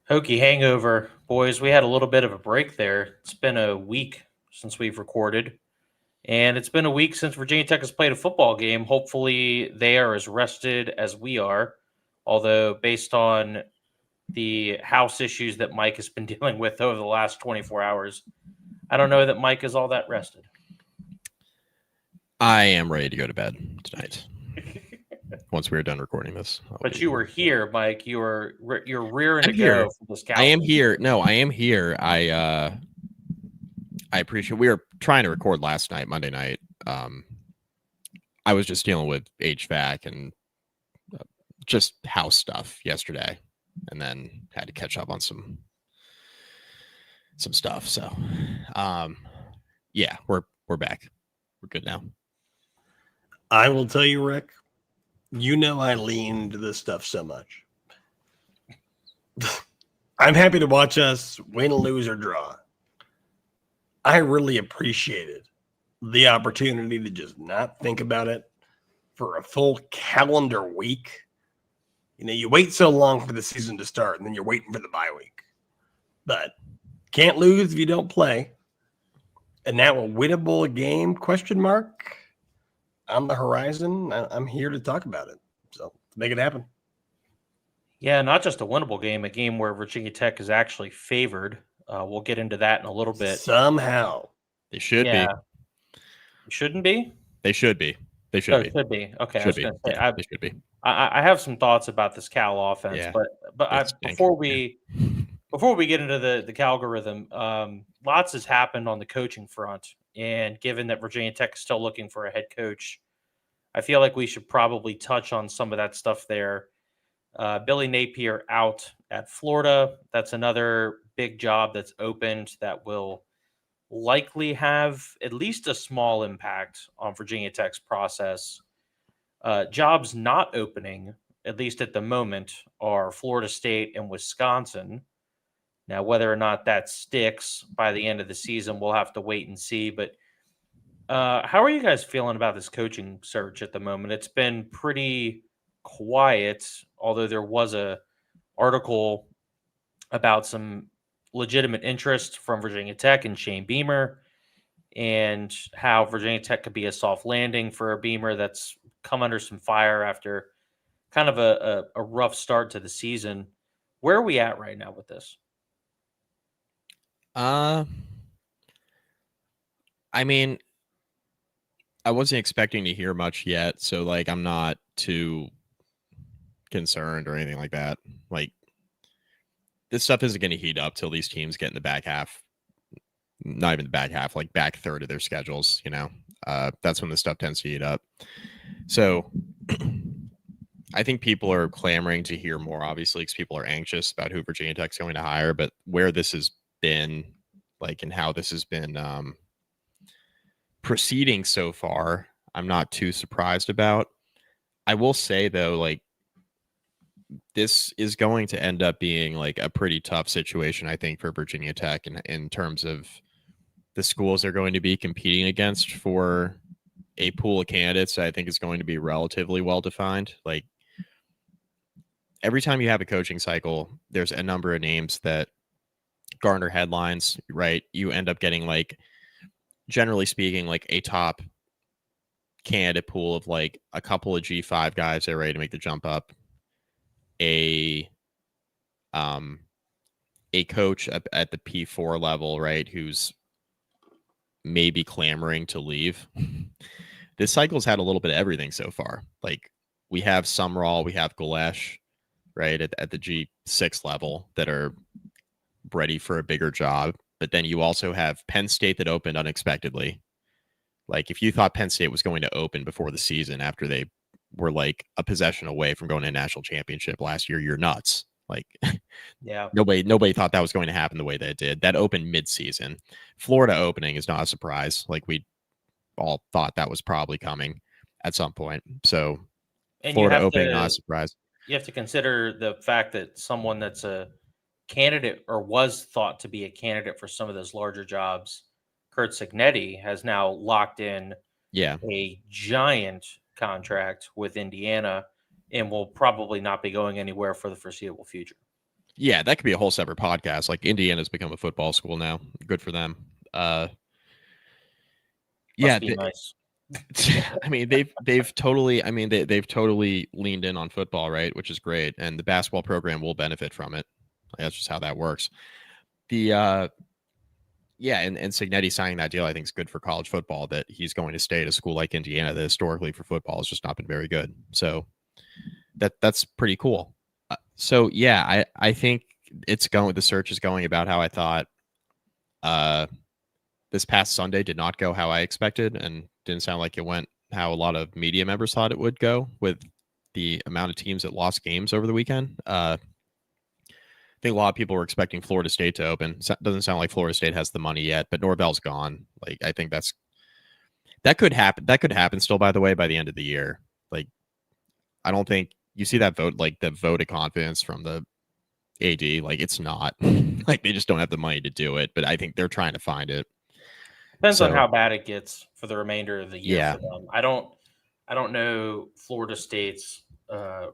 Hokie hangover, boys. We had a little bit of a break there. It's been a week since we've recorded, and it's been a week since Virginia Tech has played a football game. Hopefully, they are as rested as we are. Although, based on the house issues that Mike has been dealing with over the last 24 hours, I don't know that Mike is all that rested. I am ready to go to bed tonight. Once we're done recording this, But you were here, Mike. You're rearing to here. go for this couch. I am here. No, I am here. I appreciate. We were trying to record last night, Monday night. I was just dealing with HVAC and just house stuff yesterday, and then had to catch up on some stuff. So, yeah, we're back. We're good now. I will tell you, Rick, you know I lean into this stuff so much. I'm happy to watch us win, lose, or draw. I really appreciated the opportunity to just not think about it for a full calendar week. You know, you wait so long for the season to start, and then you're waiting for the bye week. But can't lose if you don't play. And now a winnable game, question mark, on the horizon. I'm here to talk about it. So make it happen. Yeah, not just a winnable game, a game where Virginia Tech is actually favored. We'll get into that in a little bit. Somehow. They should be. Shouldn't be? They should be. They should be. Should be. Okay, should be. Yeah, they should be. I have some thoughts about this Cal offense, Yeah, but before we get into the Calgorithim, lots has happened on the coaching front, and given that Virginia Tech is still looking for a head coach, I feel like we should probably touch on some of that stuff there. Billy Napier out at Florida. That's another big job that's opened that will likely have at least a small impact on Virginia Tech's process. Jobs not opening, at least at the moment, are Florida State and Wisconsin. Now, whether or not that sticks by the end of the season, we'll have to wait and see. But how are you guys feeling about this coaching search at the moment? It's been pretty quiet, although there was a article about some legitimate interest from Virginia Tech and Shane Beamer, and how Virginia Tech could be a soft landing for a Beamer that's come under some fire after kind of a rough start to the season. Where are we at right now with this? I mean, I wasn't expecting to hear much yet, so like I'm not too concerned or anything like that. Like this stuff isn't going to heat up till these teams get in the back half. Not even the back half, like back third of their schedules, you know. That's when this stuff tends to heat up. So I think people are clamoring to hear more, obviously, because people are anxious about who Virginia Tech's going to hire. But where this has been, like, and how this has been proceeding so far, I'm not too surprised about. I will say, though, like, this is going to end up being like a pretty tough situation, I think, for Virginia Tech in terms of the schools they're going to be competing against for a pool of candidates. I think is going to be relatively well defined. Like every time you have a coaching cycle, there's a number of names that garner headlines, right? You end up getting, like, generally speaking, like a top candidate pool of like a couple of G5 guys that are ready to make the jump up, a coach at the P4 level, right, who's maybe clamoring to leave. This cycle's had a little bit of everything so far. Like we have Sumrall, we have Galesh, right, at the G6 level that are ready for a bigger job. But then you also have Penn State that opened unexpectedly. Like if you thought Penn State was going to open before the season after they were like a possession away from going to a national championship last year, you're nuts. Like, yeah, nobody thought that was going to happen the way that it did. That opened mid-season. Florida opening is not a surprise. Like we all thought that was probably coming at some point. So and Florida opening, not a surprise. You have to consider the fact that someone that's a candidate or was thought to be a candidate for some of those larger jobs, Kurt Signetti, has now locked in a giant contract with Indiana and will probably not be going anywhere for the foreseeable future. Yeah, that could be a whole separate podcast. Like Indiana's become a football school now. Good for them. Yeah, Must be nice. I mean they've totally they've totally leaned in on football, right? Which is great, and the basketball program will benefit from it. That's just how that works. The yeah, and Signetti signing that deal, I think, is good for college football. That he's going to stay at a school like Indiana that historically for football has just not been very good. So that's pretty cool. So yeah, I think it's going. The search is going about how I thought. This past Sunday did not go how I expected, and didn't sound like it went how a lot of media members thought it would go with the amount of teams that lost games over the weekend. I think a lot of people were expecting Florida State to open. Doesn't sound like Florida State has the money yet, but Norvell's gone. Like, I think that could happen. That could happen still, by the way, by the end of the year. Like, I don't think you see that vote, like the vote of confidence from the AD. Like, it's not like they just don't have the money to do it, but I think they're trying to find it. Depends on how bad it gets for the remainder of the year. Yeah. For them. I don't know Florida State's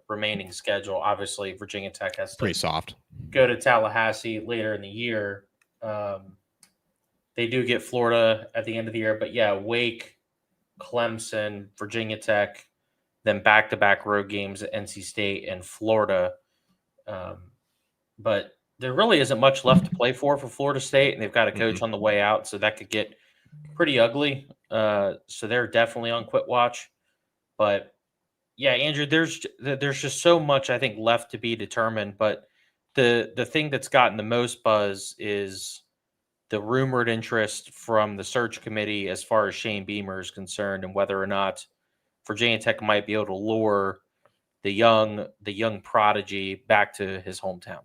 remaining schedule. Obviously, Virginia Tech has to pretty soft. Go to Tallahassee later in the year. They do get Florida at the end of the year, but yeah, Wake, Clemson, Virginia Tech, then back-to-back road games at NC State and Florida. But there really isn't much left to play for Florida State, and they've got a coach on the way out, so that could get pretty ugly. So they're definitely on quit watch. But yeah, Andrew, there's just so much I think left to be determined. But the thing that's gotten the most buzz is the rumored interest from the search committee as far as Shane Beamer is concerned, and whether or not Virginia Tech might be able to lure the young prodigy back to his hometown.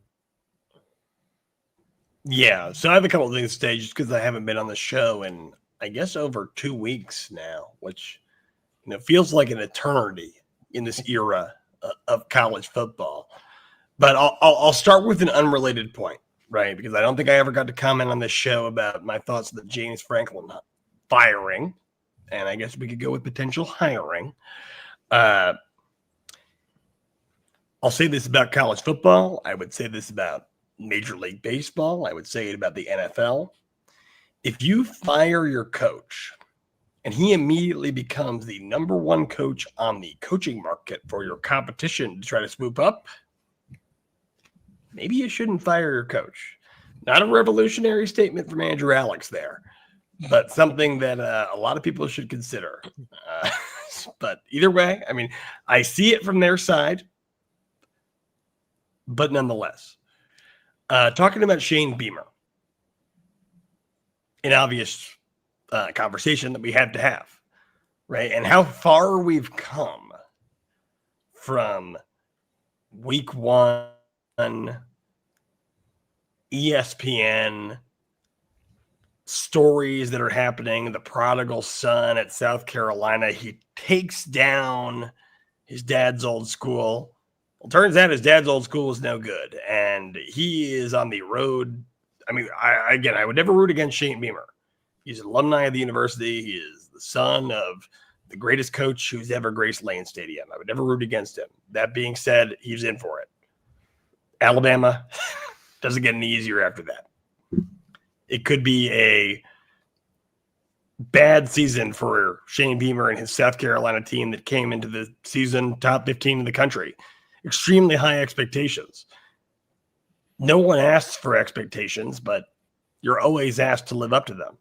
Yeah, so I have a couple of things to say just because I haven't been on the show in, I guess, over 2 weeks now, which feels like an eternity in this era of college football. But I'll start with an unrelated point, right? Because I don't think I ever got to comment on this show about my thoughts of the James Franklin firing, and I guess we could go with potential hiring. I'll say this about college football. I would say this about Major League Baseball. I would say it about the NFL. If you fire your coach and he immediately becomes the number one coach on the coaching market for your competition to try to swoop up, maybe you shouldn't fire your coach. Not a revolutionary statement from Andrew Alex there, but something that a lot of people should consider. But either way, I mean, I see it from their side, but nonetheless. Talking about Shane Beamer, an obvious conversation that we had to have, right? And how far we've come from week one, ESPN, stories that are happening, the prodigal son at South Carolina. He takes down his dad's old school. Well, turns out his dad's old school is no good, and he is on the road. I mean, I would never root against Shane Beamer. He's an alumni of the university. He is the son of the greatest coach who's ever graced Lane Stadium. I would never root against him. That being said, he's in for it. Alabama doesn't get any easier after that. It could be a bad season for Shane Beamer and his South Carolina team that came into the season top 15 in the country. Extremely high expectations. No one asks for expectations, but you're always asked to live up to them.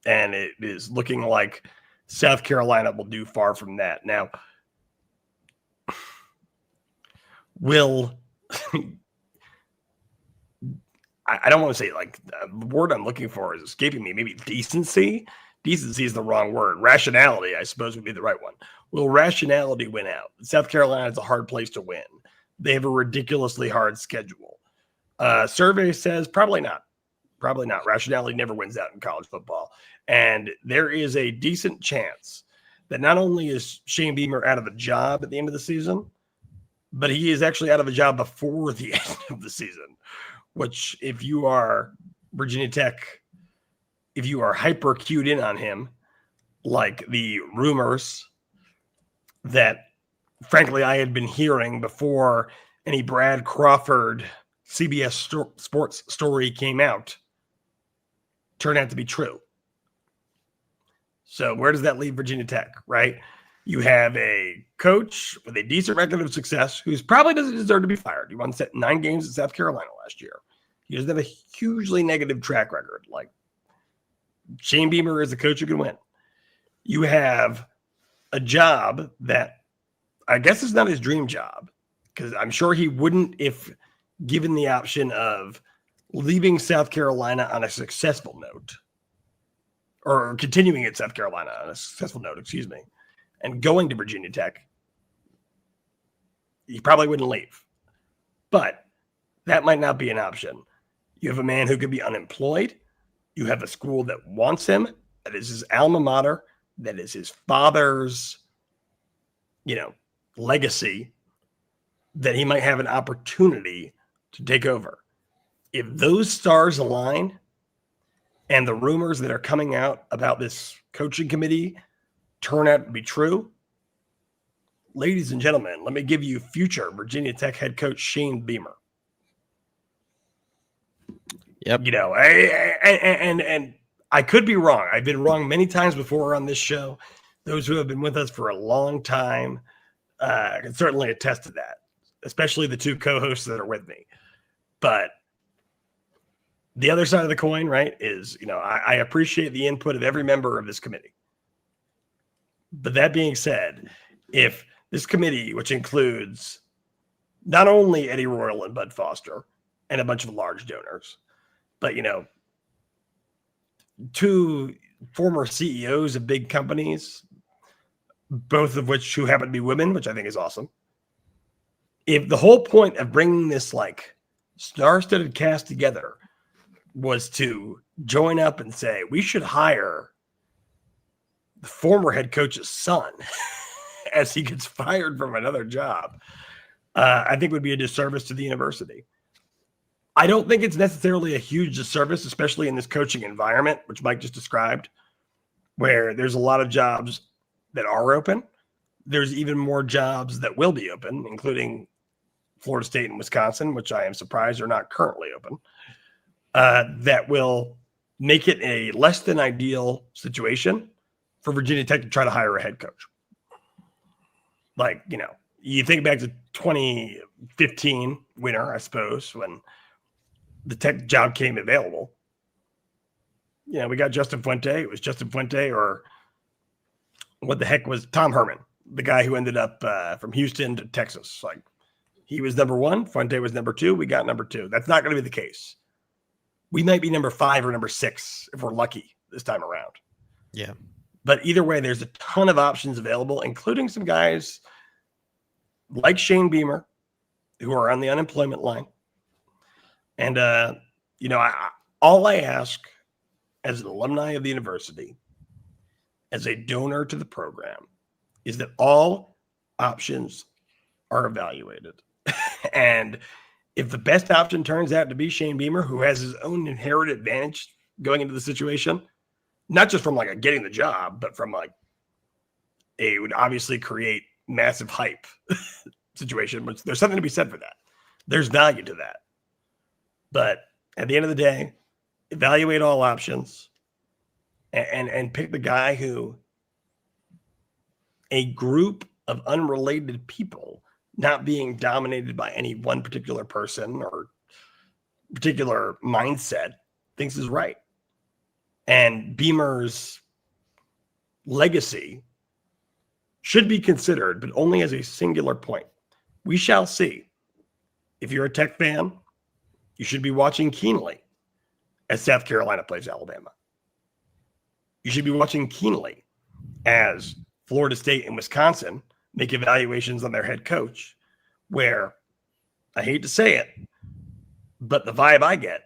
And it is looking like South Carolina will do far from that. Now, I don't want to say, like, the word I'm looking for is escaping me. Maybe decency. Decency is the wrong word. Rationality, I suppose, would be the right one. Will rationality win out? South Carolina is a hard place to win. They have a ridiculously hard schedule. Survey says probably not. Probably not. Rationality never wins out in college football. And there is a decent chance that not only is Shane Beamer out of a job at the end of the season, but he is actually out of a job before the end of the season, which, if you are Virginia Tech, if you are hyper cued in on him, like the rumors that, frankly, I had been hearing before any Brad Crawford CBS Sports story came out turned out to be true. So where does that leave Virginia Tech, right? You have a coach with a decent record of success who's probably doesn't deserve to be fired. He won 9 games at South Carolina last year. He doesn't have a hugely negative track record. Like Shane Beamer is a coach who can win. You have a job that I guess is not his dream job, because I'm sure he wouldn't if given the option of leaving South Carolina on a successful note, or continuing at South Carolina on a successful note, and going to Virginia Tech. He probably wouldn't leave. But that might not be an option. You have a man who could be unemployed. You have a school that wants him. That is his alma mater. That is his father's, legacy, that he might have an opportunity to take over. If those stars align and the rumors that are coming out about this coaching committee turn out to be true, ladies and gentlemen, let me give you future Virginia Tech head coach Shane Beamer. Yep. And I could be wrong. I've been wrong many times before on this show. Those who have been with us for a long time can certainly attest to that, especially the 2 co-hosts that are with me. But the other side of the coin, right, is, I appreciate the input of every member of this committee. But that being said, if this committee, which includes not only Eddie Royal and Bud Foster and a bunch of large donors, but, 2 former CEOs of big companies, both of which who happen to be women, which I think is awesome. If the whole point of bringing this star-studded cast together was to join up and say, we should hire the former head coach's son as he gets fired from another job, I think would be a disservice to the university. I don't think it's necessarily a huge disservice, especially in this coaching environment, which Mike just described, where there's a lot of jobs that are open. There's even more jobs that will be open, including Florida State and Wisconsin, which I am surprised are not currently open, that will make it a less than ideal situation for Virginia Tech to try to hire a head coach. You think back to 2015 winter, I suppose, when the Tech job came available. We got Justin Fuente. It was Justin Fuente, or what the heck was Tom Herman, the guy who ended up from Houston to Texas. He was number 1. Fuente was number 2. We got number 2. That's not going to be the case. We might be number 5 or number 6 if we're lucky this time around. Yeah. But either way, there's a ton of options available, including some guys like Shane Beamer who are on the unemployment line. And, all I ask as an alumni of the university, as a donor to the program, is that all options are evaluated. And if the best option turns out to be Shane Beamer, who has his own inherent advantage going into the situation, not just from getting the job, but from it would obviously create massive hype situation, which there's something to be said for that. There's value to that. But at the end of the day, evaluate all options and pick the guy who a group of unrelated people, not being dominated by any one particular person or particular mindset, thinks is right. And Beamer's legacy should be considered, but only as a singular point. We shall see. If you're a Tech fan, you should be watching keenly as South Carolina plays Alabama. You should be watching keenly as Florida State and Wisconsin make evaluations on their head coach, where, I hate to say it, but the vibe I get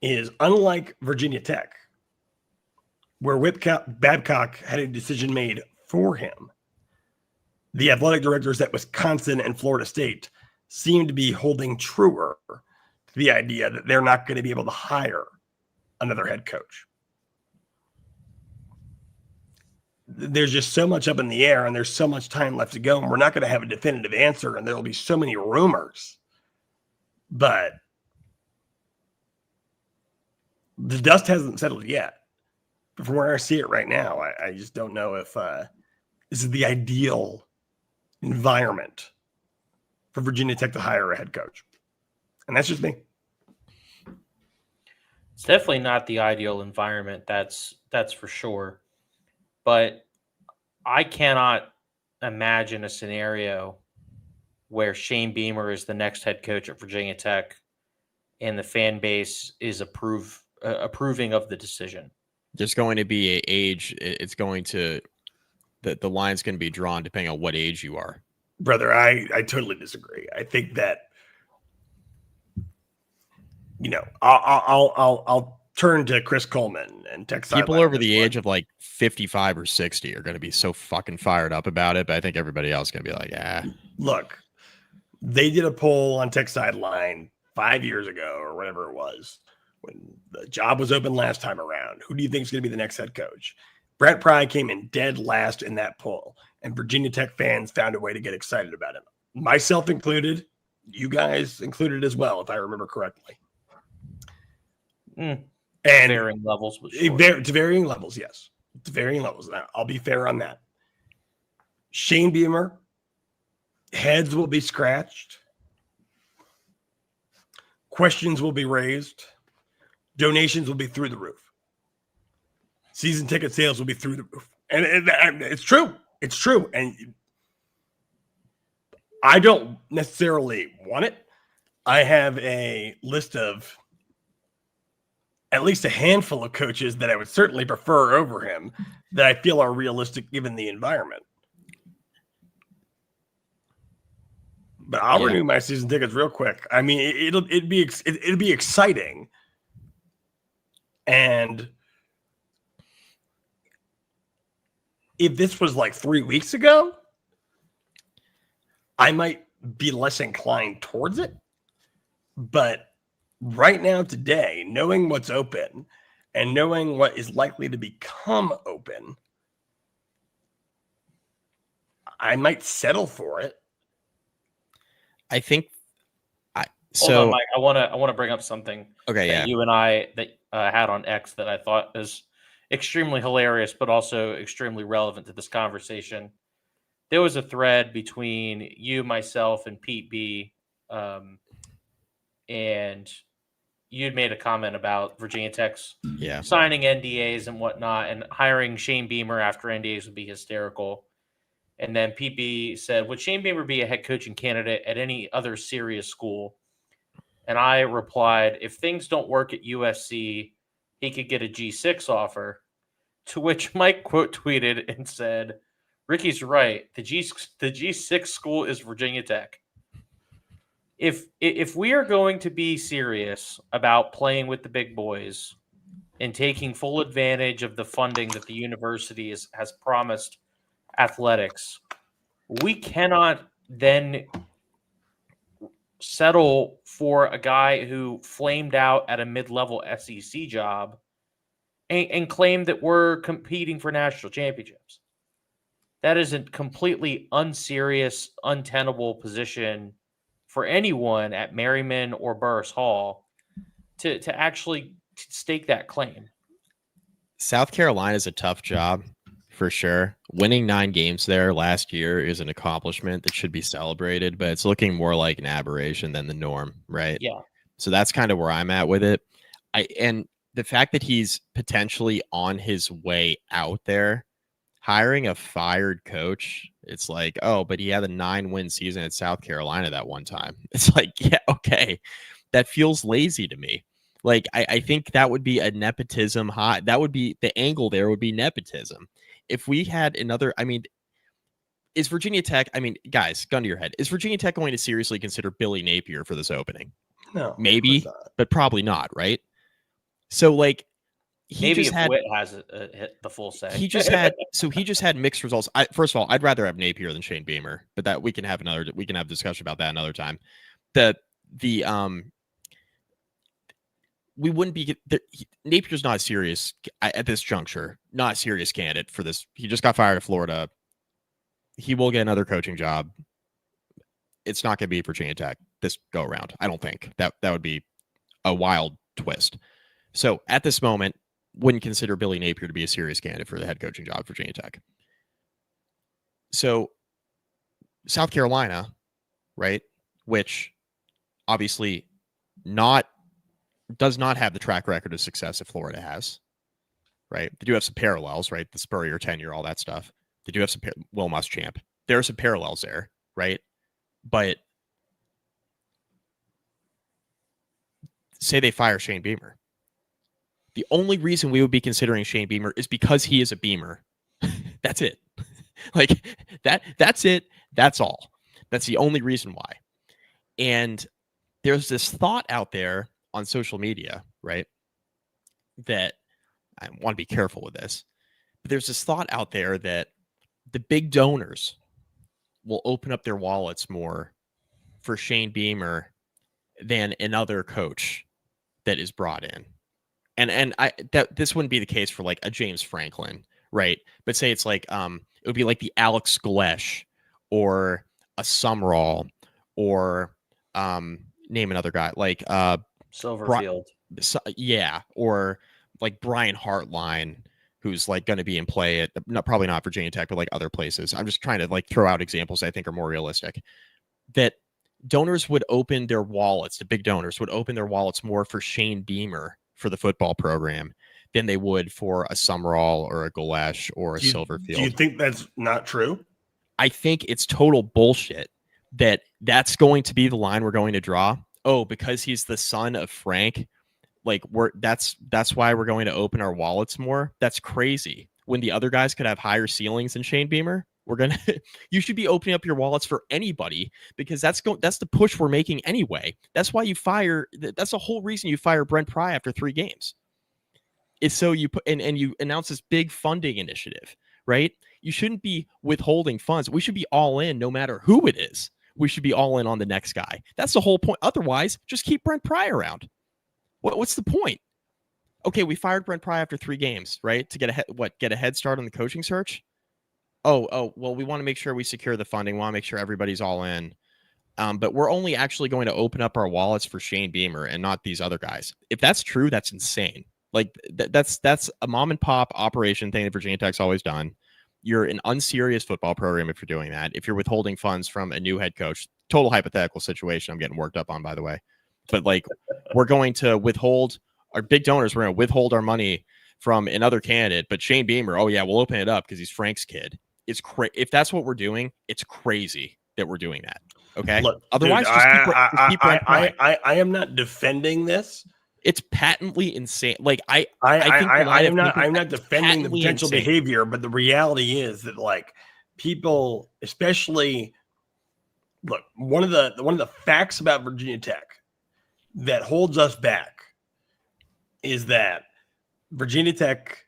is, unlike Virginia Tech, where Babcock had a decision made for him, the athletic directors at Wisconsin and Florida State seem to be holding truer to the idea that they're not going to be able to hire another head coach. There's just so much up in the air, and there's so much time left to go, and we're not going to have a definitive answer, and there will be so many rumors But the dust hasn't settled yet. But from where I see it right now, I just don't know if this is the ideal environment for Virginia Tech to hire a head coach. And that's just me. It's definitely not the ideal environment. That's for sure. But I cannot imagine a scenario where Shane Beamer is the next head coach at Virginia Tech and the fan base is approving of the decision. There's going to be an age. It's going to the line's going to be drawn depending on what age you are. Brother, I totally disagree. I think that, you know, I'll turn to Chris Coleman and Tech People over the age of like 55 or 60 are going to be so fucking fired up about it, but I think everybody else is going to be like, ah. Look, they did a poll on Tech Sideline 5 years ago or whatever it was when the job was open last time around. Who do you think is going to be the next head coach? Brett Pry came in dead last in that poll, and Virginia Tech fans found a way to get excited about him. Myself included, you guys included as well, if I remember correctly. And varying levels. To varying levels, yes. To varying levels. Now, I'll be fair on that. Shane Beamer, heads will be scratched. Questions will be raised. Donations will be through the roof. Season ticket sales will be through the roof. And it's true. It's true. And I don't necessarily want it. I have a list of at least a handful of coaches that I would certainly prefer over him that I feel are realistic given the environment. But I'll renew my season tickets real quick. I mean, it'd be exciting. And if this was like 3 weeks ago, I might be less inclined towards it. But right now, today, knowing what's open and knowing what is likely to become open, I might settle for it. I think Hold on, Mike. I want to bring up something. Okay, that you and I had on X that I thought was extremely hilarious, but also extremely relevant to this conversation. There was a thread between you, myself, and Pete B. And you'd made a comment about Virginia Tech's signing NDAs and whatnot, and hiring Shane Beamer after NDAs would be hysterical. And then Pete B said, would Shane Beamer be a head coaching candidate at any other serious school? And I replied, if things don't work at USC, he could get a G6 offer. To which Mike quote tweeted and said, Ricky's right. The G6 school is Virginia Tech. If we are going to be serious about playing with the big boys and taking full advantage of the funding that the university has promised athletics, we cannot then settle for a guy who flamed out at a mid-level SEC job and claim that we're competing for national championships. That is a completely unserious, untenable position for anyone at Merriman or Burris Hall to actually stake that claim. South Carolina is a tough job for sure. Winning 9 games there last year is an accomplishment that should be celebrated, but it's looking more like an aberration than the norm, right? Yeah. So that's kind of where I'm at with it. And the fact that he's potentially on his way out there, hiring a fired coach, it's like, oh, but he had a 9-win season at South Carolina that one time. It's like, yeah, okay. That feels lazy to me. Like, I think that would be a nepotism high. That would be the angle there would be nepotism. If we had another, I mean, is Virginia Tech, I mean, guys, gun to your head, is Virginia Tech going to seriously consider Billy Napier for this opening? No. Maybe, but probably not, right? So, like, Maybe if Witt has hit the full say. He just had mixed results. First of all, I'd rather have Napier than Shane Beamer, but that we can have a discussion about that another time. We wouldn't be Napier's not serious at this juncture, not a serious candidate for this. He just got fired at Florida. He will get another coaching job. it's not going to be Virginia Tech this go around. I don't think that would be a wild twist. So at this moment, wouldn't consider Billy Napier to be a serious candidate for the head coaching job at Virginia Tech. So South Carolina, right, which obviously does not have the track record of success that Florida has, right? They do have some parallels, right? The Spurrier tenure, all that stuff. They do have some Will Muschamp. There are some parallels there, right? But say they fire Shane Beamer. The only reason we would be considering Shane Beamer is because he is a Beamer. That's it. Like that's it. That's all. That's the only reason why. And there's this thought out there on social media, right? That I want to be careful with this, but there's this thought out there that the big donors will open up their wallets more for Shane Beamer than another coach that is brought in. And this wouldn't be the case for like a James Franklin, right? But say it's like it would be like the Alex Galesh or a Sumrall or name another guy like Silverfield. Or like Brian Hartline, who's like going to be in play at probably not Virginia Tech, but like other places. I'm just trying to like throw out examples I think are more realistic. That donors would open their wallets, the big donors would open their wallets more for Shane Beamer for the football program than they would for a Sumrall or a Galesh or a Silverfield. Do you think that's not true? I think it's total bullshit that's going to be the line we're going to draw. Oh, because he's the son of Frank, like that's why we're going to open our wallets more. That's crazy. When the other guys could have higher ceilings than Shane Beamer, you should be opening up your wallets for anybody because that's the push we're making anyway. That's why that's the whole reason you fire Brent Pry after 3 games. It's so you put and you announce this big funding initiative, right? You shouldn't be withholding funds. We should be all in no matter who it is. We should be all in on the next guy. That's the whole point. Otherwise, just keep Brent Pry around. What's the point? Okay, we fired Brent Pry after 3 games, right? To get a head start on the coaching search? Oh, well, we want to make sure we secure the funding. We want to make sure everybody's all in. But we're only actually going to open up our wallets for Shane Beamer and not these other guys. If that's true, that's insane. Like that's a mom and pop operation thing that Virginia Tech's always done. You're an unserious football program if you're doing that. If you're withholding funds from a new head coach, total hypothetical situation I'm getting worked up on, by the way. But like we're going to withhold our big donors. We're going to withhold our money from another candidate. But Shane Beamer, oh yeah, we'll open it up because he's Frank's kid. It's if that's what we're doing, it's crazy that we're doing that. Okay. Look, otherwise, dude, just keep I am not defending this. It's patently insane. Like I'm not defending the potential behavior, but the reality is that like people, especially look, one of the facts about Virginia Tech that holds us back is that Virginia Tech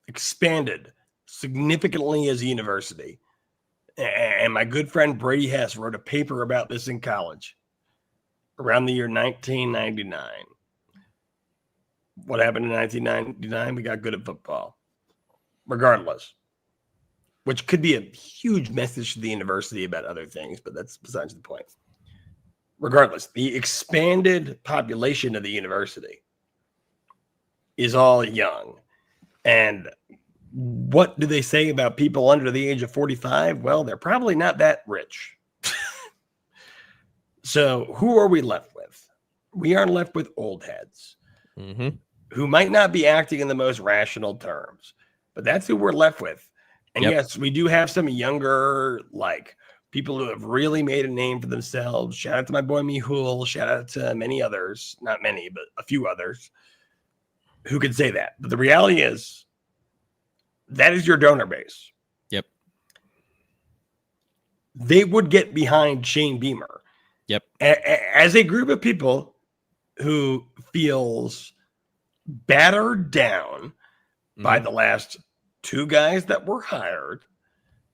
expanded significantly as a university. And my good friend Brady Hess wrote a paper about this in college around the year 1999. What happened in 1999? We got good at football. Regardless. Which could be a huge message to the university about other things, but that's besides the point. Regardless, the expanded population of the university is all young. And what do they say about people under the age of 45? Well, they're probably not that rich. So who are we left with? We are left with old heads who might not be acting in the most rational terms, but that's who we're left with. And yes, we do have some younger, like people who have really made a name for themselves. Shout out to my boy Mihul. Shout out to many others, not many, but a few others who could say that. But the reality is that is your donor base. Yep. They would get behind Shane Beamer. Yep. As a group of people who feels battered down by the last 2 guys that were hired,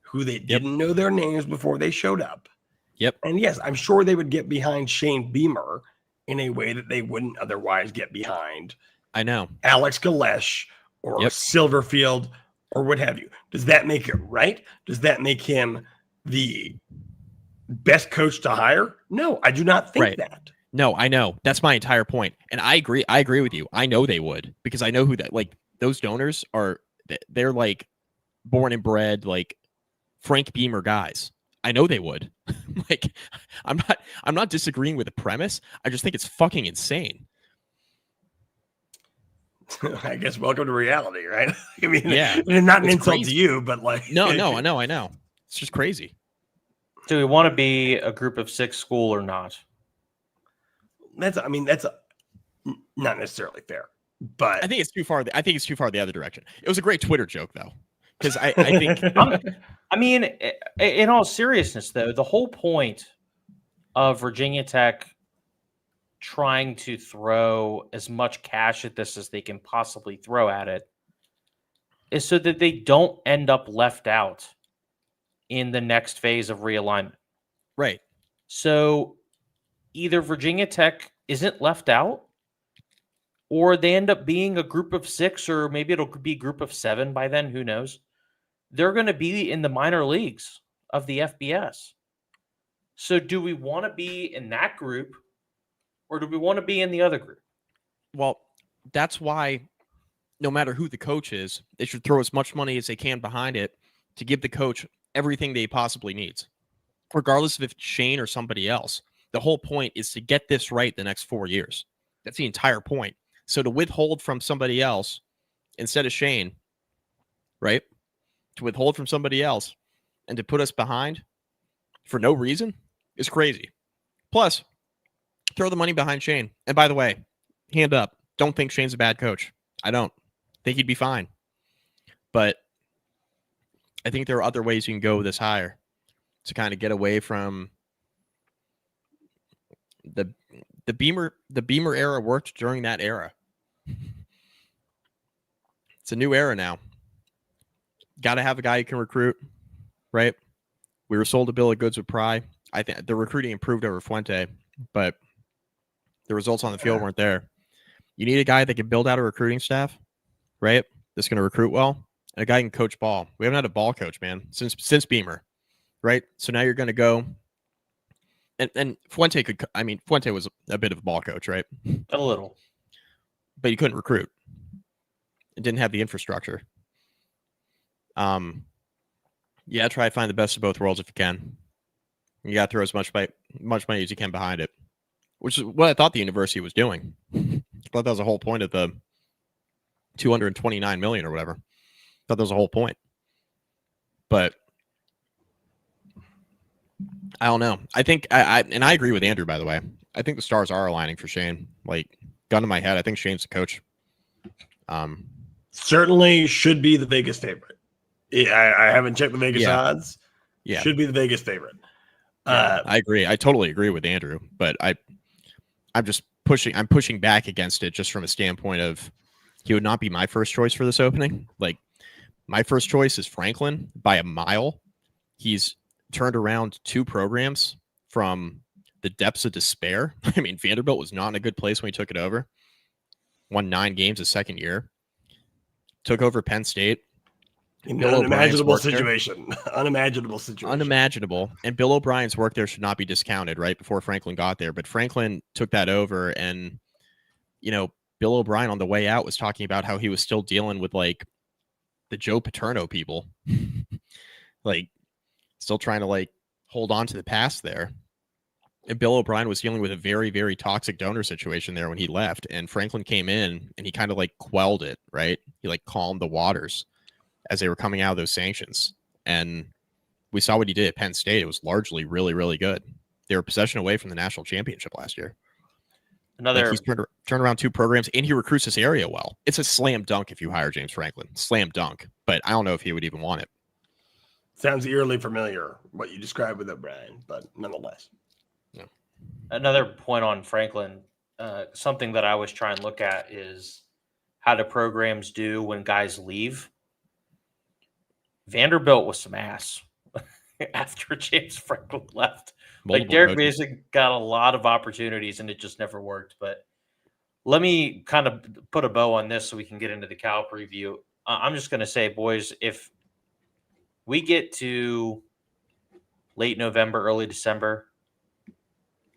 who they didn't know their names before they showed up. Yep. And yes, I'm sure they would get behind Shane Beamer in a way that they wouldn't otherwise get behind. I know. Alex Galesh or Silverfield or what have you. Does that make it right? Does that make him the best coach to hire? No, I do not think Right. that. No, I know. That's my entire point. And I agree. I agree with you. I know they would, because I know who that, like, those donors are. They're like born and bred, like Frank Beamer guys. I know they would. Like, I'm not disagreeing with the premise. I just think it's fucking insane. I guess welcome to reality, right? I mean, Yeah, not an it's insult crazy. to you, but like, No, I know. It's just crazy. Do we want to be a group of 6 school or not? That's not necessarily fair, but I think it's too far. I think it's too far the other direction. It was a great Twitter joke, though, because I think I mean, in all seriousness, though, the whole point of Virginia Tech trying to throw as much cash at this as they can possibly throw at it is so that they don't end up left out in the next phase of realignment. right. So either Virginia Tech isn't left out, or they end up being a group of 6, or maybe it'll be a group of 7 by then. Who knows? They're going to be in the minor leagues of the FBS. So do we want to be in that group, or do we want to be in the other group? Well, that's why no matter who the coach is, they should throw as much money as they can behind it to give the coach everything they possibly needs, regardless of if it's Shane or somebody else. The whole point is to get this right the next 4 years. That's the entire point. So to withhold from somebody else instead of Shane, right? To withhold from somebody else and to put us behind for no reason is crazy. Plus, throw the money behind Shane. And by the way, hand up, don't think Shane's a bad coach. I don't think he'd be fine. But I think there are other ways you can go with this hire to kind of get away from the Beamer era. Worked during that era. It's a new era now. Got to have a guy you can recruit, right? We were sold a bill of goods with Pry. I think the recruiting improved over Fuente, but the results on the field weren't there. You need a guy that can build out a recruiting staff, right? That's going to recruit well, and a guy who can coach ball. We haven't had a ball coach, man, since Beamer, right? So now you're going to go, and Fuente could. I mean, Fuente was a bit of a ball coach, right? A little, but he couldn't recruit. It didn't have the infrastructure. Yeah, try to find the best of both worlds if you can. You got to throw as much money as you can behind it, which is what I thought the university was doing. I thought that was the whole point of the $229 million or whatever. I thought that was the whole point. But I don't know. I think I agree with Andrew, by the way. I think the stars are aligning for Shane. Like, gun to my head, I think Shane's the coach. Certainly should be the Vegas favorite. I haven't checked the Vegas odds. Yeah, should be the Vegas favorite. I agree. I totally agree with Andrew, but I'm just pushing. I'm pushing back against it just from a standpoint of he would not be my first choice for this opening. Like, my first choice is Franklin by a mile. He's turned around 2 programs from the depths of despair. I mean, Vanderbilt was not in a good place when he took it over. Won 9 games his second year. Took over Penn State. Unimaginable situation. Unimaginable situation. Unimaginable. And Bill O'Brien's work there should not be discounted, right, before Franklin got there. But Franklin took that over, and, you know, Bill O'Brien on the way out was talking about how he was still dealing with, like, the Joe Paterno people. Like, still trying to, like, hold on to the past there. And Bill O'Brien was dealing with a very, very toxic donor situation there when he left. And Franklin came in and he kind of, like, quelled it, right? He, like, calmed the waters as they were coming out of those sanctions. And we saw what he did at Penn State. It was largely really, really good. They were a possession away from the national championship last year. Another, he's turned around 2 programs, and he recruits this area well. It's a slam dunk if you hire James Franklin. Slam dunk. But I don't know if he would even want it. Sounds eerily familiar, what you described with O'Brien, but nonetheless. Yeah. Another point on Franklin, something that I always try and look at is how do programs do when guys leave? Vanderbilt was some ass after James Franklin left. Like, Derek Mason got a lot of opportunities and it just never worked. But let me kind of put a bow on this so we can get into the Cal preview. I'm just going to say, boys, if we get to late November, early December,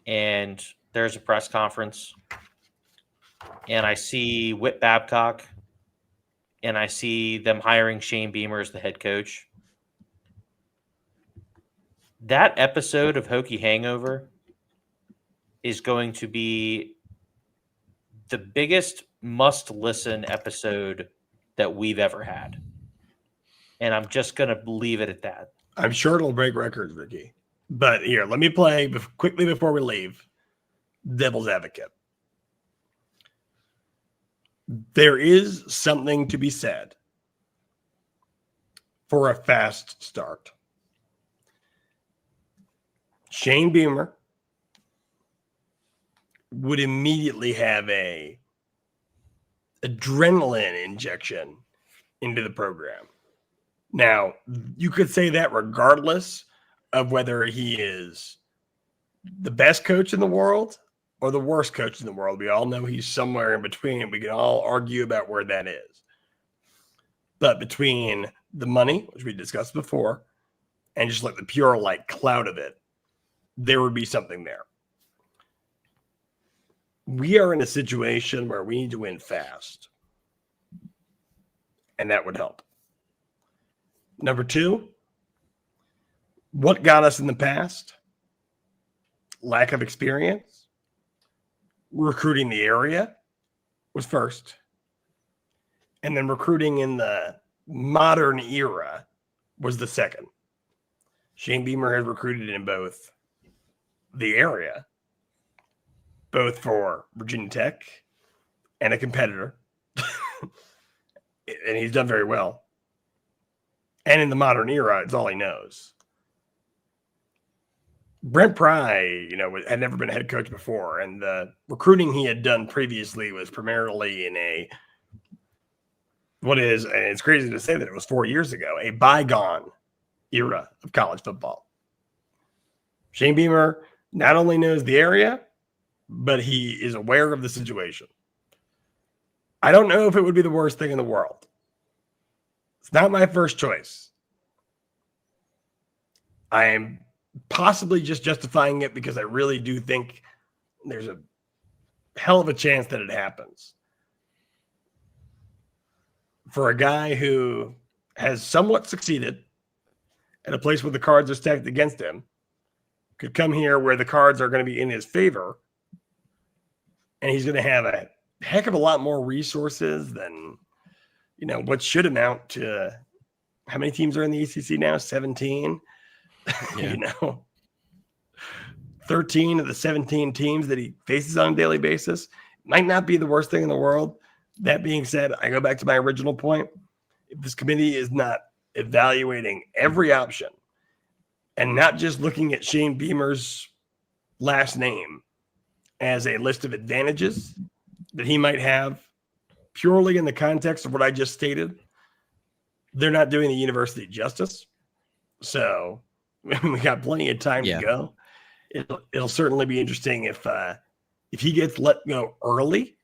and there's a press conference, and I see Whit Babcock, and I see them hiring Shane Beamer as the head coach. That episode of Hokie Hangover is going to be the biggest must-listen episode that we've ever had. And I'm just going to leave it at that. I'm sure it'll break records, Ricky. But here, let me play quickly before we leave devil's advocate. There is something to be said for a fast start. Shane Beamer would immediately have a adrenaline injection into the program. Now, you could say that regardless of whether he is the best coach in the world or the worst coach in the world. We all know he's somewhere in between, and we can all argue about where that is. But between the money, which we discussed before, and just like the pure like cloud of it, there would be something there. We are in a situation where we need to win fast, and that would help. Number two, what got us in the past? Lack of experience. Recruiting the area was first. And then recruiting in the modern era was the second. Shane Beamer has recruited in both the area, both for Virginia Tech and a competitor. And he's done very well. And in the modern era, it's all he knows. Brent Pry, had never been a head coach before, and the recruiting he had done previously was primarily in and it's crazy to say that it was 4 years ago, a bygone era of college football. Shane Beamer not only knows the area, but he is aware of the situation. I don't know if it would be the worst thing in the world. It's not my first choice. I am possibly just justifying it because I really do think there's a hell of a chance that it happens. For a guy who has somewhat succeeded at a place where the cards are stacked against him, could come here where the cards are going to be in his favor, and he's going to have a heck of a lot more resources than, what should amount to how many teams are in the ECC now? 17. Yeah. 13 of the 17 teams that he faces on a daily basis might not be the worst thing in the world. That being said, I go back to my original point. If this committee is not evaluating every option and not just looking at Shane Beamer's last name as a list of advantages that he might have purely in the context of what I just stated, they're not doing the university justice. So we got plenty of time to go. It'll certainly be interesting if he gets let go early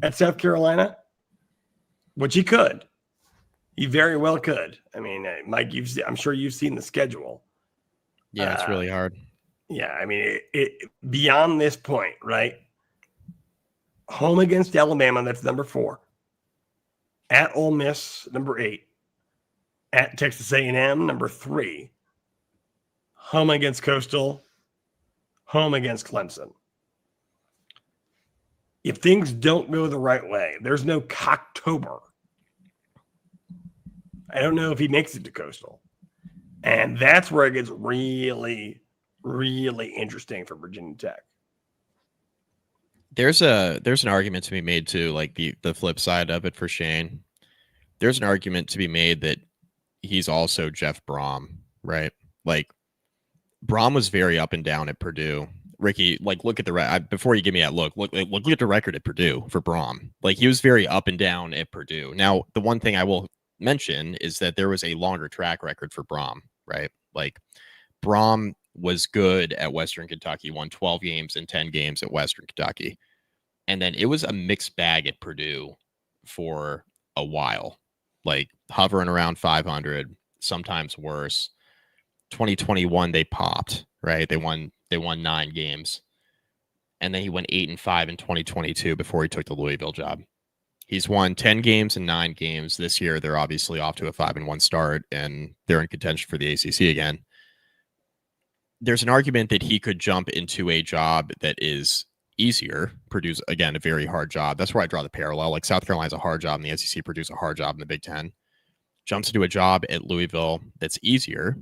at South Carolina, which he could. He very well could. I mean, Mike, I'm sure you've seen the schedule. Yeah, it's really hard. Yeah, I mean, beyond this point, right? Home against Alabama, that's number 4. At Ole Miss, number 8. At Texas A&M, number 3. Home against Coastal. Home against Clemson. If things don't go the right way, there's no Cocktober. I don't know if he makes it to Coastal. And that's where it gets really, really interesting for Virginia Tech. There's an argument to be made too, like the flip side of it for Shane. There's an argument to be made that he's also Jeff Brom, right? Like Brom was very up and down at Purdue. Ricky, like look at before you give me that look at the record at Purdue for Brom. Like he was very up and down at Purdue. Now, the one thing I will mention is that there was a longer track record for Brom, right? Like Brom was good at Western Kentucky, won 12 games and 10 games at Western Kentucky. And then it was a mixed bag at Purdue for a while, like hovering around 500, sometimes worse. 2021 they popped, right? They won 9 games. And then he went 8-5 in 2022 before he took the Louisville job. He's won 10 games and 9 games this year. They're obviously off to a 5-1 start, and they're in contention for the ACC again. There's an argument that he could jump into a job that is easier, produce, again, a very hard job. That's where I draw the parallel. Like South Carolina's a hard job, and the SEC produce a hard job in the Big Ten. Jumps into a job at Louisville that's easier.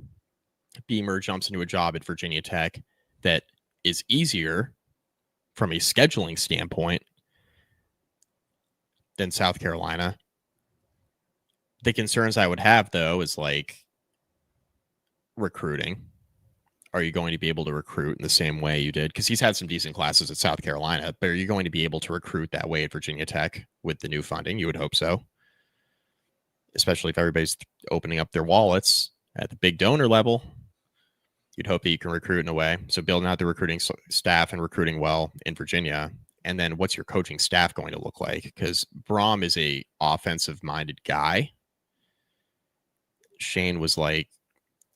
Beamer jumps into a job at Virginia Tech that is easier from a scheduling standpoint than South Carolina. The concerns I would have, though, is like recruiting. Are you going to be able to recruit in the same way you did? Because he's had some decent classes at South Carolina, but are you going to be able to recruit that way at Virginia Tech with the new funding? You would hope so, especially if everybody's opening up their wallets at the big donor level. You'd hope that you can recruit in a way. So building out the recruiting staff and recruiting well in Virginia. And then what's your coaching staff going to look like? Because Brom is a offensive-minded guy. Shane was like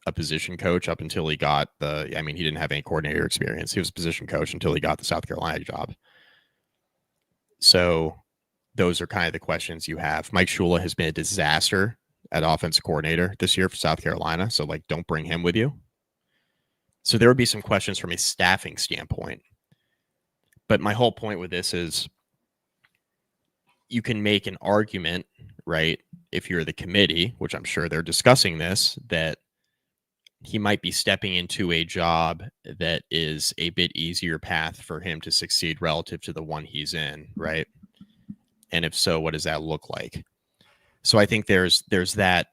a position coach up until he got he didn't have any coordinator experience. He was a position coach until he got the South Carolina job. So those are kind of the questions you have. Mike Shula has been a disaster at offensive coordinator this year for South Carolina. So like, don't bring him with you. So there would be some questions from a staffing standpoint. But my whole point with this is you can make an argument, right, if you're the committee, which I'm sure they're discussing this, that he might be stepping into a job that is a bit easier path for him to succeed relative to the one he's in, right? And if so, what does that look like? So I think there's that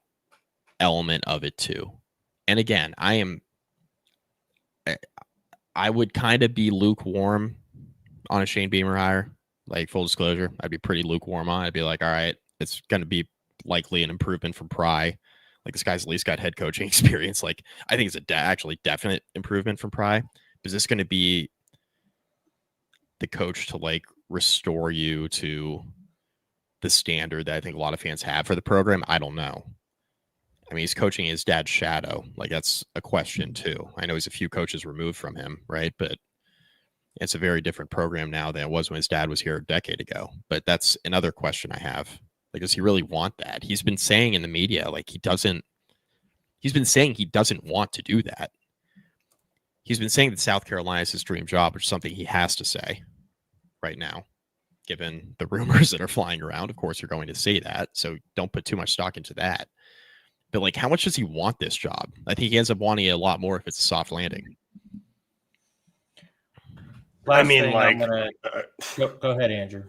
element of it too. And again, I would kind of be lukewarm on a Shane Beamer hire. Like, full disclosure, I'd be pretty lukewarm on it. I'd be like, all right, it's going to be likely an improvement from Pry. Like, this guy's at least got head coaching experience. Like, I think it's actually definite improvement from Pry. Is this going to be the coach to like restore you to the standard that I think a lot of fans have for the program? I don't know. I mean, he's coaching his dad's shadow. Like, that's a question too. I know he's a few coaches removed from him, right? But it's a very different program now than it was when his dad was here a decade ago. But that's another question I have. Like, does he really want that? He's been saying in the media, like, he's been saying he doesn't want to do that. He's been saying that South Carolina is his dream job, which is something he has to say right now, given the rumors that are flying around. Of course, you're going to say that. So don't put too much stock into that. But like, how much does he want this job? I think he ends up wanting it a lot more if it's a soft landing. Last thing I'm gonna go ahead, Andrew.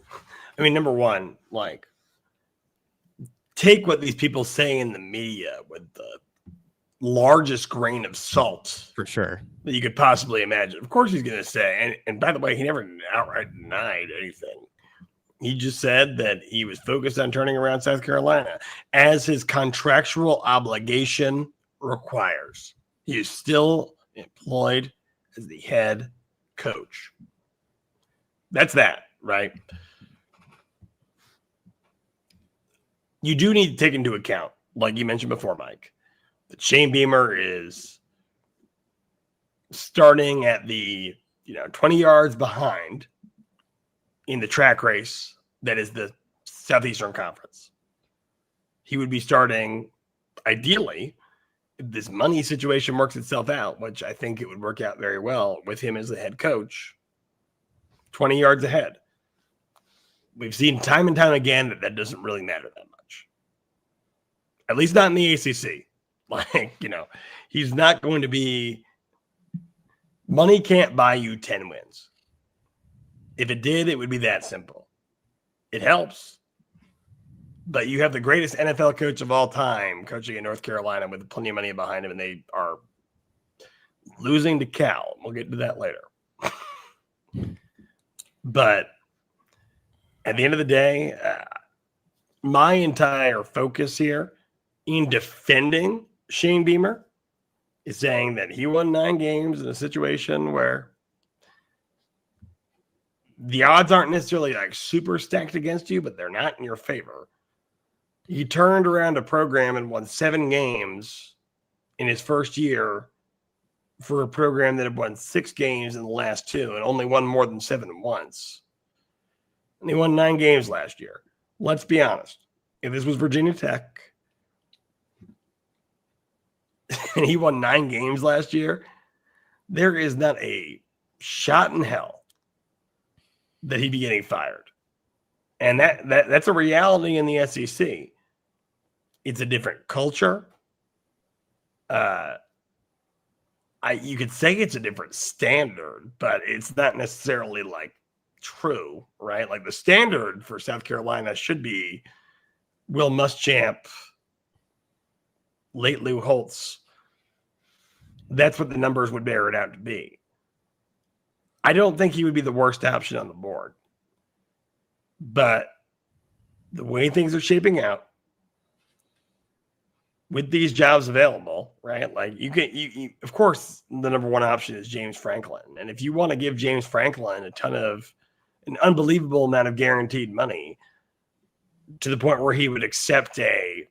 I mean, number one, like, take what these people say in the media with the largest grain of salt For sure. that you could possibly imagine. Of course, he's going to say, and by the way, he never outright denied anything. He just said that he was focused on turning around South Carolina as his contractual obligation requires. He is still employed as the head coach. That's that, right? You do need to take into account, like you mentioned before, Mike, that Shane Beamer is starting at the 20 yards behind in the track race that is the Southeastern Conference. He would be starting, ideally, if this money situation works itself out, which I think it would work out very well with him as the head coach, 20 yards ahead. We've seen time and time again that doesn't really matter that much. At least not in the ACC. Like, he's not going to be – money can't buy you 10 wins. If it did, it would be that simple. It helps. But you have the greatest NFL coach of all time coaching in North Carolina with plenty of money behind him, and they are losing to Cal. We'll get to that later. But at the end of the day, my entire focus here in defending Shane Beamer is saying that he won 9 games in a situation where the odds aren't necessarily like super stacked against you, but they're not in your favor. He turned around a program and won 7 games in his first year for a program that had won 6 games in the last 2 and only won more than 7 once. And they won 9 games last year. Let's be honest. If this was Virginia Tech and he won 9 games last year, there is not a shot in hell that he'd be getting fired. And that's a reality in the SEC. It's a different culture. You could say it's a different standard, but it's not necessarily like true, right? Like the standard for South Carolina should be Will Muschamp, late Lou Holtz. That's what the numbers would bear it out to be. I don't think he would be the worst option on the board. But the way things are shaping out, with these jobs available, right? Like you of course, the number one option is James Franklin. And if you want to give James Franklin an unbelievable amount of guaranteed money to the point where he would accept a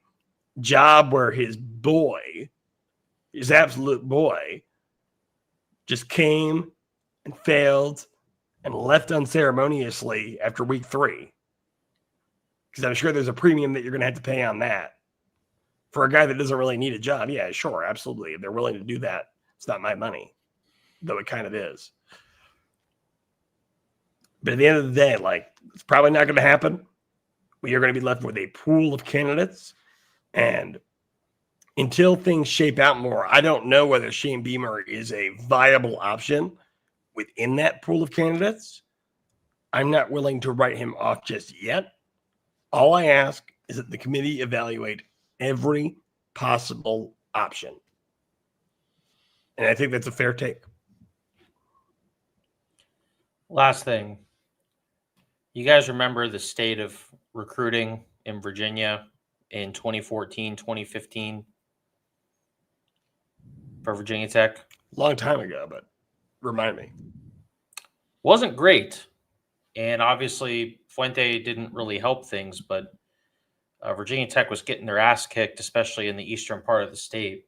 job where his absolute boy, just came and failed and left unceremoniously after week 3. Because I'm sure there's a premium that you're going to have to pay on that. For a guy that doesn't really need a job, yeah, sure, absolutely. If they're willing to do that, it's not my money, though it kind of is. But at the end of the day, like, it's probably not going to happen. We are going to be left with a pool of candidates. And until things shape out more, I don't know whether Shane Beamer is a viable option within that pool of candidates. I'm not willing to write him off just yet. All I ask is that the committee evaluate every possible option. And I think that's a fair take. Last thing. You guys remember the state of recruiting in Virginia in 2014, 2015 for Virginia Tech? Long time ago, but remind me. Wasn't great. And obviously, Fuente didn't really help things, but Virginia Tech was getting their ass kicked, especially in the eastern part of the state.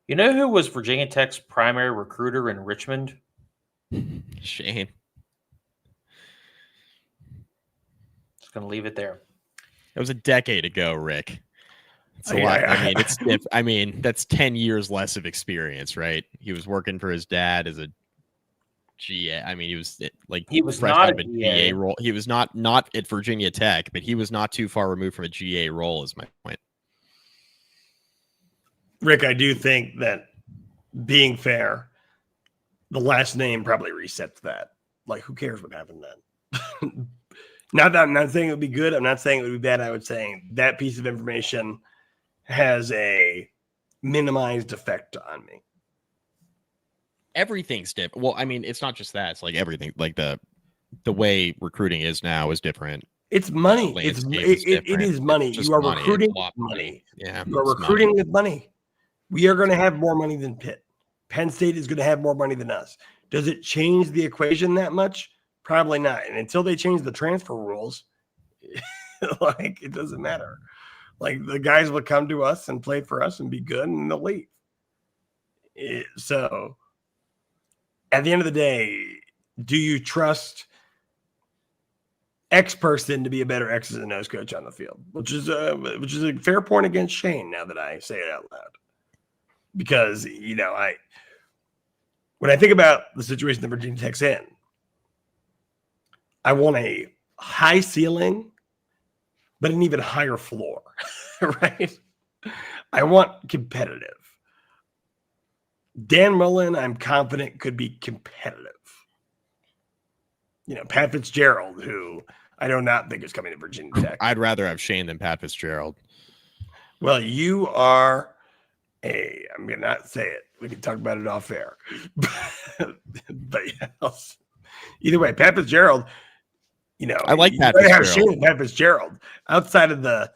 You know who was Virginia Tech's primary recruiter in Richmond? Shane. Just going to leave it there. It was a decade ago, Rick. It's a lot. I mean, that's 10 years less of experience, right? He was working for his dad as a GA. I mean, he was not out of a a GA role. He was not at Virginia Tech, but he was not too far removed from a GA role, is my point. Rick, I do think that, being fair, the last name probably resets that. Like, who cares what happened then? Not that I'm not saying it would be good. I'm not saying it would be bad. I would say that piece of information has a minimized effect on me. Everything's different. Well, I mean, it's not just that. It's like everything. Like the way recruiting is now is different. It's money. It is money. You are recruiting with money. Yeah, you are recruiting with money. We are going to have more money than Pitt. Penn State is going to have more money than us. Does it change the equation that much? Probably not. And until they change the transfer rules, like, it doesn't matter. Like, the guys will come to us and play for us and be good, and they'll leave. So, at the end of the day, do you trust X person to be a better X's and O's coach on the field? Which is a fair point against Shane, now that I say it out loud. Because, when I think about the situation that Virginia Tech's in, I want a high ceiling, but an even higher floor, right? I want competitive. Dan Mullen, I'm confident, could be competitive. Pat Fitzgerald, who I do not think is coming to Virginia Tech. I'd rather have Shane than Pat Fitzgerald. Well, you are I'm going to not say it. We can talk about it off air. But yes. Either way, Pat Fitzgerald, I like Pat Fitzgerald. Shane and Pat Fitzgerald. Outside of the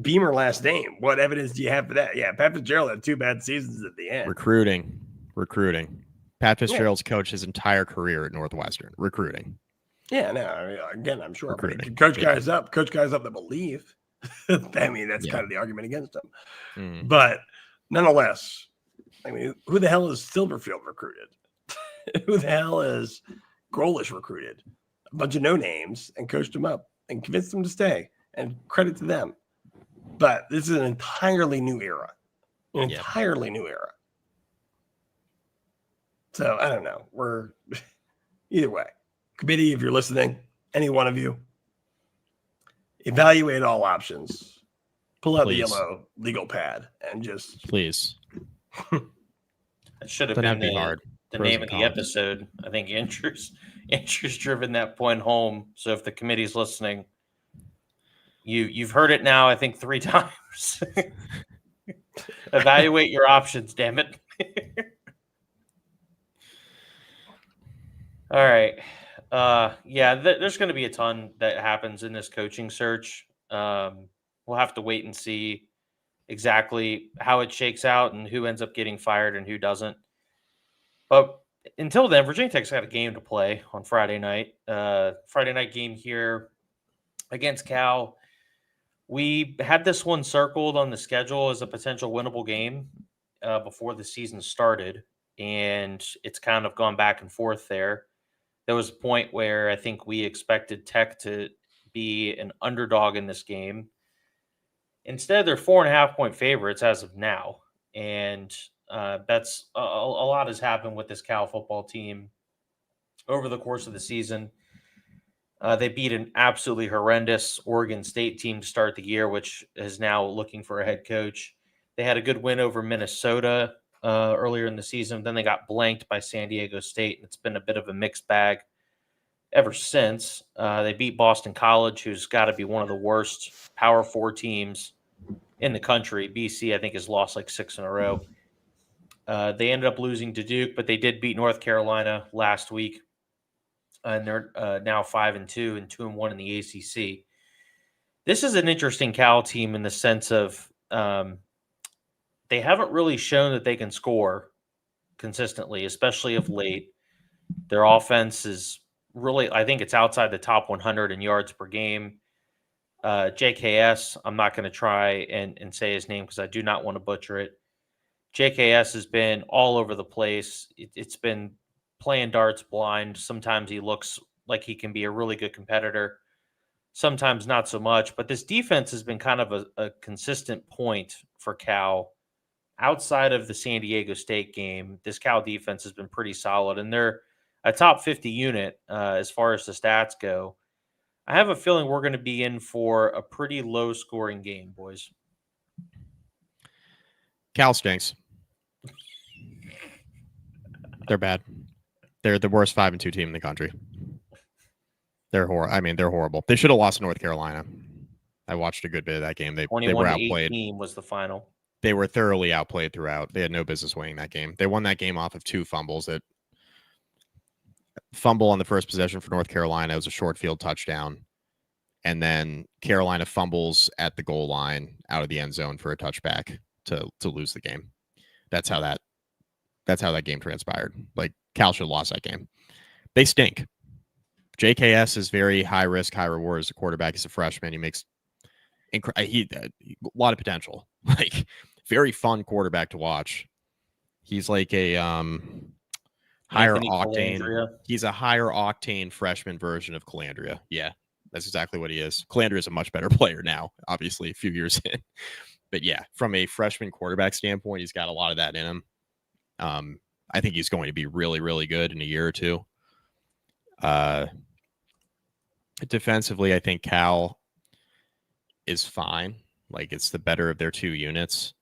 Beamer last name, what evidence do you have for that? Yeah, Pat Fitzgerald had 2 bad seasons at the end. Recruiting. Pat Fitzgerald's coached his entire career at Northwestern. Recruiting. Yeah, no, I mean, again, I'm sure. Coach guys up that believe. I mean, that's kind of the argument against him. But nonetheless, I mean, who the hell is Silverfield recruited? Who the hell is Grolish recruited? A bunch of no names and coached them up and convinced them to stay. And credit to them. But this is an entirely new era. An entirely new era. So I don't know. We're either way. Committee, if you're listening, any one of you, evaluate all options. Pull out the yellow legal pad and just please. That should have been the name of the episode. I think Andrew's driven that point home. So if the committee's listening, you've heard it now, I think 3 times. Evaluate your options, damn it. All right. There's going to be a ton that happens in this coaching search. We'll have to wait and see exactly how it shakes out and who ends up getting fired and who doesn't. But until then, Virginia Tech's got a game to play on Friday night. Friday night game here against Cal. We had this one circled on the schedule as a potential winnable game before the season started, and it's kind of gone back and forth there. There was a point where I think we expected Tech to be an underdog in this game. Instead, they're 4.5-point favorites as of now, and that's a lot has happened with this Cal football team over the course of the season. They beat an absolutely horrendous Oregon State team to start the year, which is now looking for a head coach. They had a good win over Minnesota earlier in the season. Then they got blanked by San Diego State, and it's been a bit of a mixed bag ever since. They beat Boston College, who's got to be one of the worst Power 4 teams in the country. BC, I think, has lost like 6 in a row. They ended up losing to Duke, but they did beat North Carolina last week. And they're now 5-2 and 2-1 in the ACC. This is an interesting Cal team in the sense of they haven't really shown that they can score consistently, especially of late. Their offense is really, I think it's outside the top 100 in yards per game. JKS, I'm not going to try and say his name because I do not want to butcher it. JKS has been all over the place. It's been playing darts blind. Sometimes he looks like he can be a really good competitor. Sometimes not so much. But this defense has been kind of a consistent point for Cal. Outside of the San Diego State game, this Cal defense has been pretty solid. And they're a top 50 unit as far as the stats go. I have a feeling we're going to be in for a pretty low-scoring game, boys. Cal stinks. They're bad. They're the worst 5-2 team in the country. They're horrible. They should have lost to North Carolina. I watched a good bit of that game. They were outplayed. 21-18 was the final. They were thoroughly outplayed throughout. They had no business winning that game. They won that game off of 2 fumbles. That fumble on the first possession for North Carolina was a short field touchdown. And then Carolina fumbles at the goal line out of the end zone for a touchback to lose the game. That's how that game transpired. Like, Cal should have lost that game. They stink. JKS is very high risk, high reward as a quarterback. He's a freshman. He makes a lot of potential. Like, very fun quarterback to watch. He's like a higher octane. Calandria. He's a higher octane freshman version of Calandria. Yeah, that's exactly what he is. Calandria is a much better player now, obviously, a few years in. But yeah, from a freshman quarterback standpoint, he's got a lot of that in him. I think he's going to be really, really good in a year or two. Defensively, I think Cal is fine. Like, it's the better of their 2 units.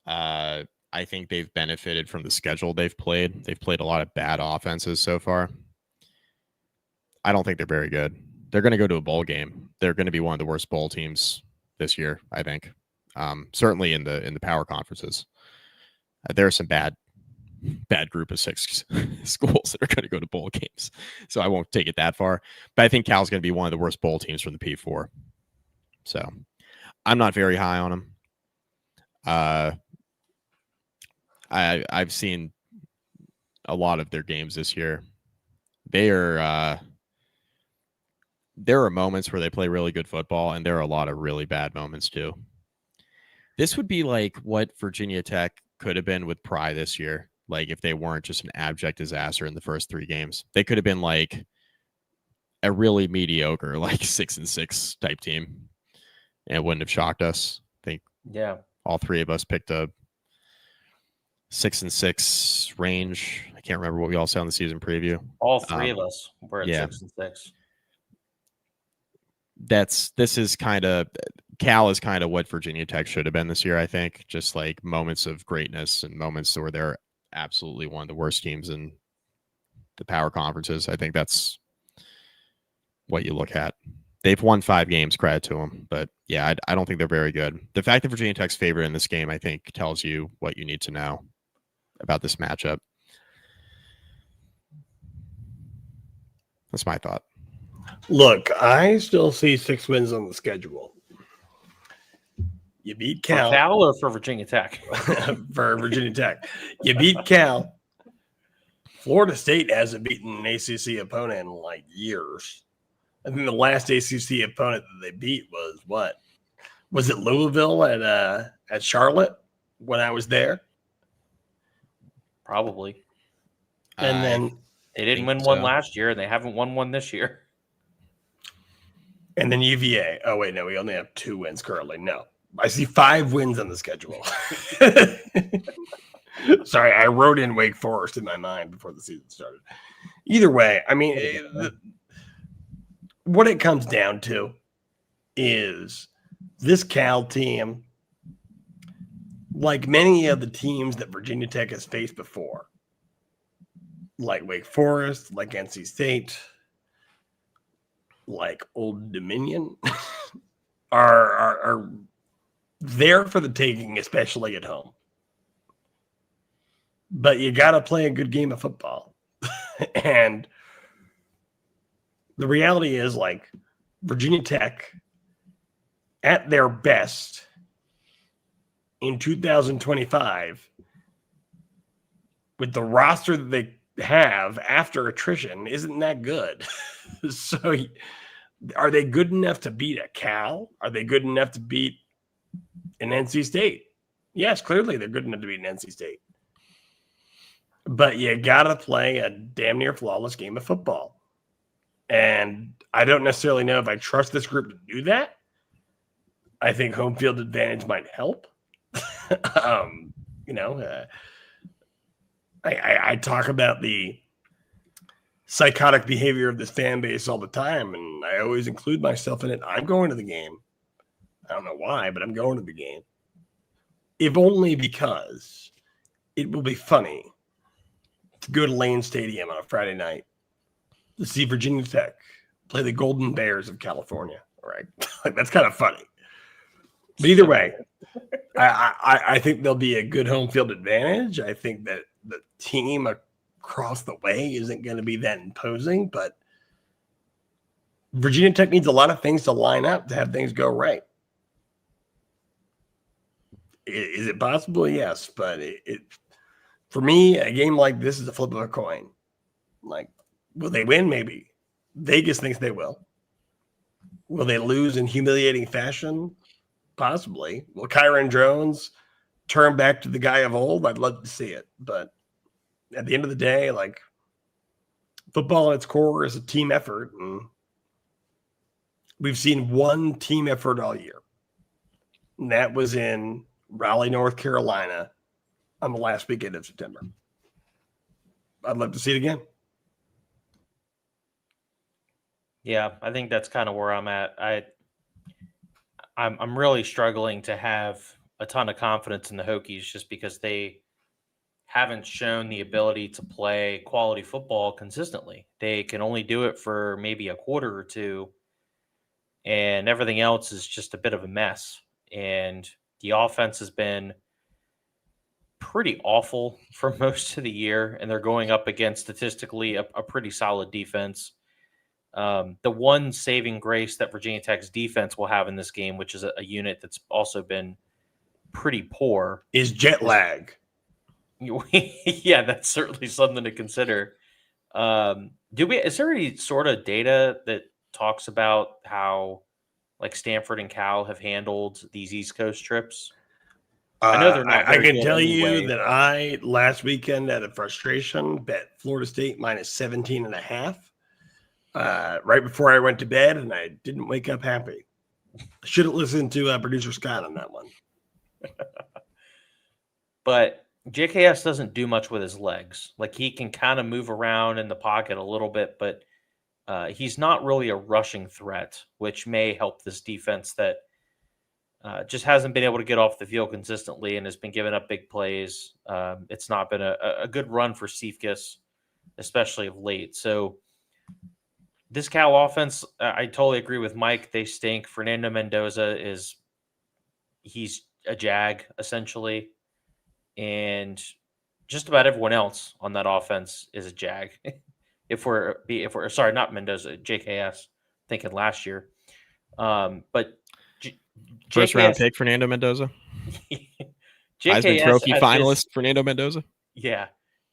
I think they've benefited from the schedule they've played. They've played a lot of bad offenses so far. I don't think they're very good. They're going to go to a bowl game. They're going to be one of the worst bowl teams this year, I think. Certainly in the power conferences. There are some bad group of 6 schools that are going to go to bowl games. So I won't take it that far. But I think Cal's going to be one of the worst bowl teams from the P4. So I'm not very high on them. I've seen a lot of their games this year. There are moments where they play really good football, and there are a lot of really bad moments too. This would be like what Virginia Tech could have been with Pry this year. Like if they weren't just an abject disaster in the first 3 games, they could have been like a really mediocre, like 6-6 type team, and it wouldn't have shocked us. I think all 3 of us picked a 6-6 range. I can't remember what we all said on the season preview. All 3 of us were at 6-6. This is kind of Cal is kind of what Virginia Tech should have been this year, I think. Just like moments of greatness and moments where they're absolutely one of the worst teams in the power conferences. I think that's what you look at. They've won 5 games, credit to them. But yeah, I don't think they're very good. The fact that Virginia Tech's favored in this game, I think, tells you what you need to know about this matchup. That's my thought. Look, I still see 6 wins on the schedule. You beat Cal. For Cal or for Virginia Tech? For Virginia Tech. You beat Cal. Florida State hasn't beaten an ACC opponent in like years. I think the last ACC opponent that they beat was what? Was it Louisville at Charlotte when I was there? Probably. And then they didn't win one last year, and they haven't won one this year. And then UVA. Oh, wait, no, we only have 2 wins currently. No, I see 5 wins on the schedule. Sorry, I wrote in Wake Forest in my mind before the season started. Either way, I mean, what it comes down to is this Cal team, like many of the teams that Virginia Tech has faced before, like Wake Forest, like NC State, like Old Dominion, are there for the taking, especially at home. But you got to play a good game of football. And the reality is, like, Virginia Tech, at their best in 2025, with the roster that they have after attrition, isn't that good. So are they good enough to beat a Cal? Are they good enough to beat an NC State? Yes, clearly they're good enough to beat an NC State. But you got to play a damn near flawless game of football. And I don't necessarily know if I trust this group to do that. I think home field advantage might help. I talk about the psychotic behavior of this fan base all the time, and I always include myself in it. I'm going to the game. I don't know why, but I'm going to the game. If only because it will be funny to go to Lane Stadium on a Friday night to see Virginia Tech play the Golden Bears of California. Right? Like, that's kind of funny. But either way, I think there'll be a good home field advantage. I think that the team across the way isn't going to be that imposing, but Virginia Tech needs a lot of things to line up to have things go right. Is it possible? Yes, but it for me, a game like this is a flip of a coin. Like, will they win? Maybe. Vegas thinks they will. Will they lose in humiliating fashion? Possibly. Will Kyron Jones turn back to the guy of old? I'd love to see it. But at the end of the day, like, football at its core is a team effort. And we've seen one team effort all year. And that was in Raleigh, North Carolina on the last weekend of September. I'd love to see it again. Yeah, I think that's kind of where I'm at. I'm really struggling to have a ton of confidence in the Hokies just because they haven't shown the ability to play quality football consistently. They can only do it for maybe a quarter or two, and everything else is just a bit of a mess. And the offense has been pretty awful for most of the year, and they're going up against statistically a pretty solid defense. The one saving grace that Virginia Tech's defense will have in this game, which is a unit that's also been pretty poor, is jet lag. Yeah, that's certainly something to consider. Is there any sort of data that talks about how, like, Stanford and Cal have handled these East Coast trips? I know they're not I very can good tell anyway, you that I last weekend out of frustration bet Florida State minus 17.5 right before I went to bed, and I didn't wake up happy. I should have listened to producer Scott on that one. but JKS doesn't do much with his legs. Like, he can kind of move around in the pocket a little bit, but he's not really a rushing threat, which may help this defense that just hasn't been able to get off the field consistently and has been giving up big plays. It's not been a good run for Cephas, especially of late. So this Cal offense, I totally agree with Mike. They stink. Fernando Mendoza he's a jag essentially, and just about everyone else on that offense is a jag. if we're sorry, not Mendoza, JKS. Thinking last year, but First round JKS pick Fernando Mendoza, JKS Heisman Trophy at finalist Fernando Mendoza. Yeah,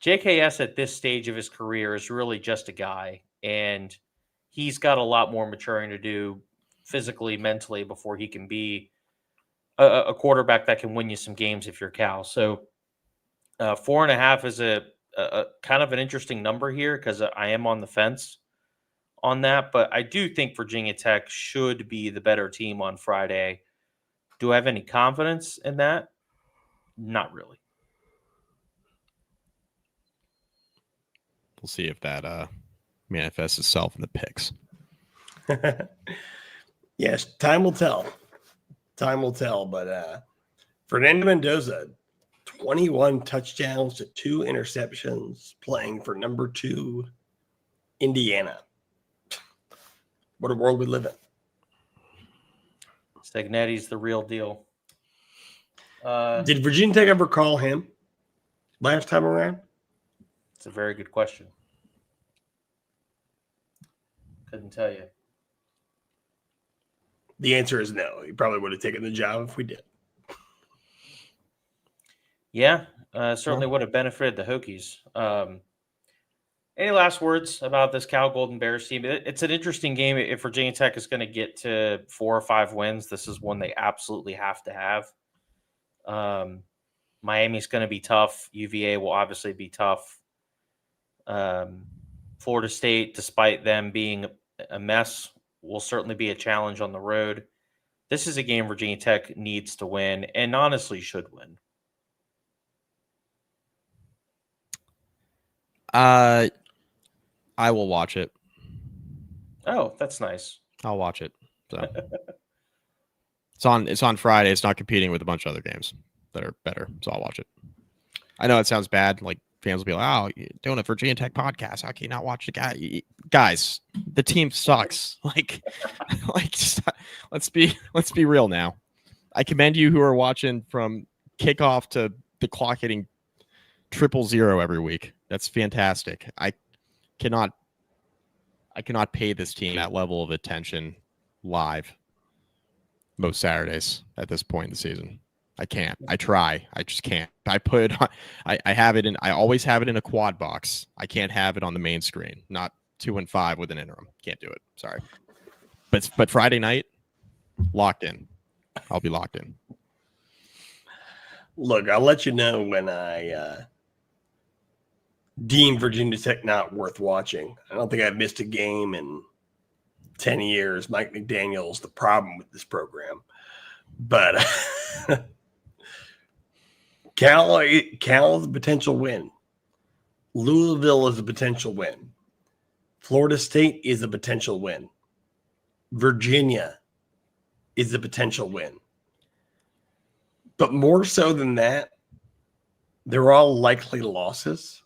JKS at this stage of his career is really just a guy, and he's got a lot more maturing to do physically, mentally before he can be a quarterback that can win you some games if you're Cal. So 4.5 is a kind of an interesting number here because I am on the fence on that, but I do think Virginia Tech should be the better team on Friday. Do I have any confidence in that? Not really. We'll see if that manifests itself in the picks. Yes, time will tell. Time will tell. But Fernando Mendoza, 21 touchdowns to 2 interceptions, playing for number 2 Indiana. What a world we live in. Stagnetti's the real deal. Did Virginia Tech ever call him last time around? It's a very good question. Couldn't tell you. The answer is no. He probably would have taken the job if we did. Yeah, certainly would have benefited the Hokies. Any last words about this Cal Golden Bears team? It's an interesting game. If Virginia Tech is going to get to 4 or 5 wins, this is one they absolutely have to have. Miami's going to be tough. UVA will obviously be tough. Florida State, despite them being a mess, will certainly be a challenge on the road. This is a game Virginia Tech needs to win and honestly should win. I will watch it. Oh, that's nice. I'll watch it. So it's on Friday. It's not competing with a bunch of other games that are better. So I'll watch it. I know it sounds bad. Like, fans will be like, "Oh, you're doing a Virginia Tech podcast. How can you not watch the guy?" Guys, the team sucks. Just, let's be real now. I commend you who are watching from kickoff to the clock hitting 000 every week. That's fantastic. I cannot pay this team that level of attention live most Saturdays at this point in the season. I can't. I try. I just can't. I put it on, I have it in. I always have it in a quad box. I can't have it on the main screen. Not 2 and 5 with an interim. Can't do it. Sorry. But Friday night, locked in. I'll be locked in. Look, I'll let you know when I deem Virginia Tech not worth watching. I don't think I've missed a game in 10 years. Mike McDaniel's the problem with this program. But Cal is a potential win. Louisville is a potential win. Florida State is a potential win. Virginia is a potential win. But more so than that, they're all likely losses.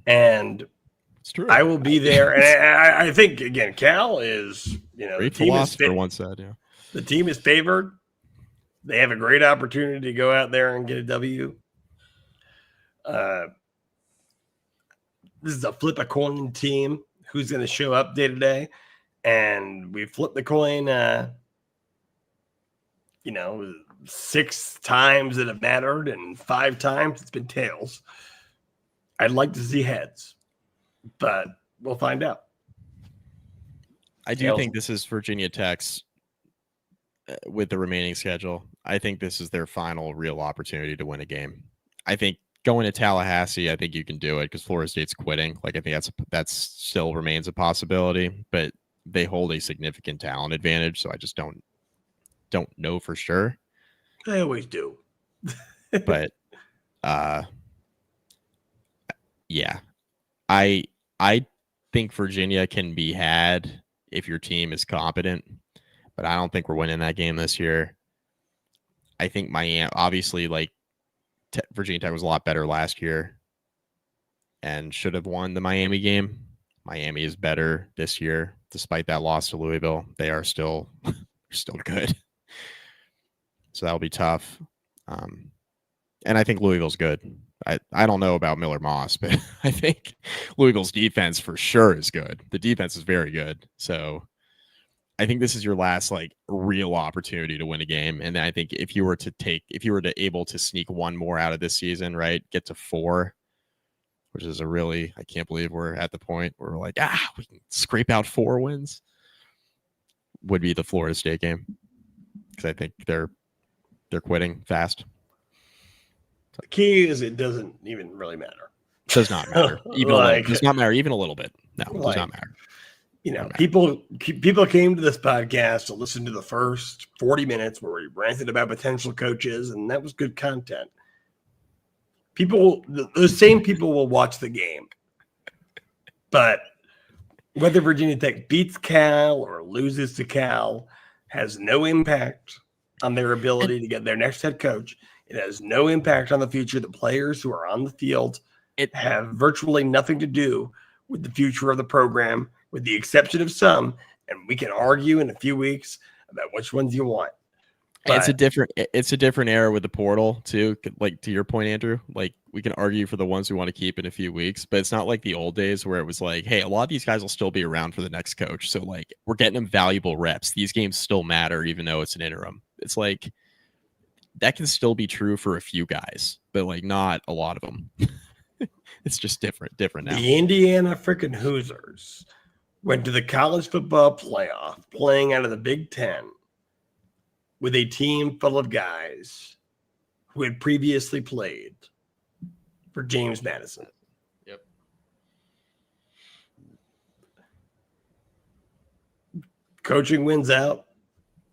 And It's true. I will be there. And I think, again, Cal is, Great philosopher once said, yeah. The team is favored. They have a great opportunity to go out there and get a W. This is a flip a coin team. Who's going to show up day to day? And we flip the coin, 6 times that have mattered, and 5 times it's been tails. I'd like to see heads, but we'll find out. I do think this is Virginia Tech's with the remaining schedule. I think this is their final real opportunity to win a game. I think going to Tallahassee, I think you can do it because Florida State's quitting. Like I think that's still remains a possibility, but they hold a significant talent advantage. So I just don't know for sure. I always do. But yeah, I think Virginia can be had if your team is competent, but I don't think we're winning that game this year. I think Miami, obviously, like Virginia Tech was a lot better last year and should have won the Miami game. Miami is better this year, despite that loss to Louisville. They are still good, so that'll be tough. And I think Louisville's good. I don't know about Miller Moss, but I think Louisville's defense for sure is good. The defense is very good. So I think this is your last like real opportunity to win a game. And then I think if you were to able to sneak one more out of this season, right, get to 4, which is I can't believe we're at the point where we're like, we can scrape out 4 wins, would be the Florida State game. Because I think they're quitting fast. The key is it doesn't even really matter. Does not matter. Even does not matter even a little bit. No, does not matter. You know, people came to this podcast to listen to the first 40 minutes where we ranted about potential coaches, and that was good content. Those same people will watch the game. But whether Virginia Tech beats Cal or loses to Cal has no impact on their ability to get their next head coach. It has no impact on the future. The players who are on the field have virtually nothing to do with the future of the program, with the exception of some. And we can argue in a few weeks about which ones you want. But it's a different era with the portal too. Like to your point, Andrew, like we can argue for the ones we want to keep in a few weeks, but it's not like the old days where it was like, hey, a lot of these guys will still be around for the next coach. So like we're getting them valuable reps. These games still matter, even though it's an interim. It's like that can still be true for a few guys, but like not a lot of them. It's just different now. The Indiana freaking Hoosiers went to the college football playoff playing out of the Big Ten with a team full of guys who had previously played for James Madison. Yep. Coaching wins out.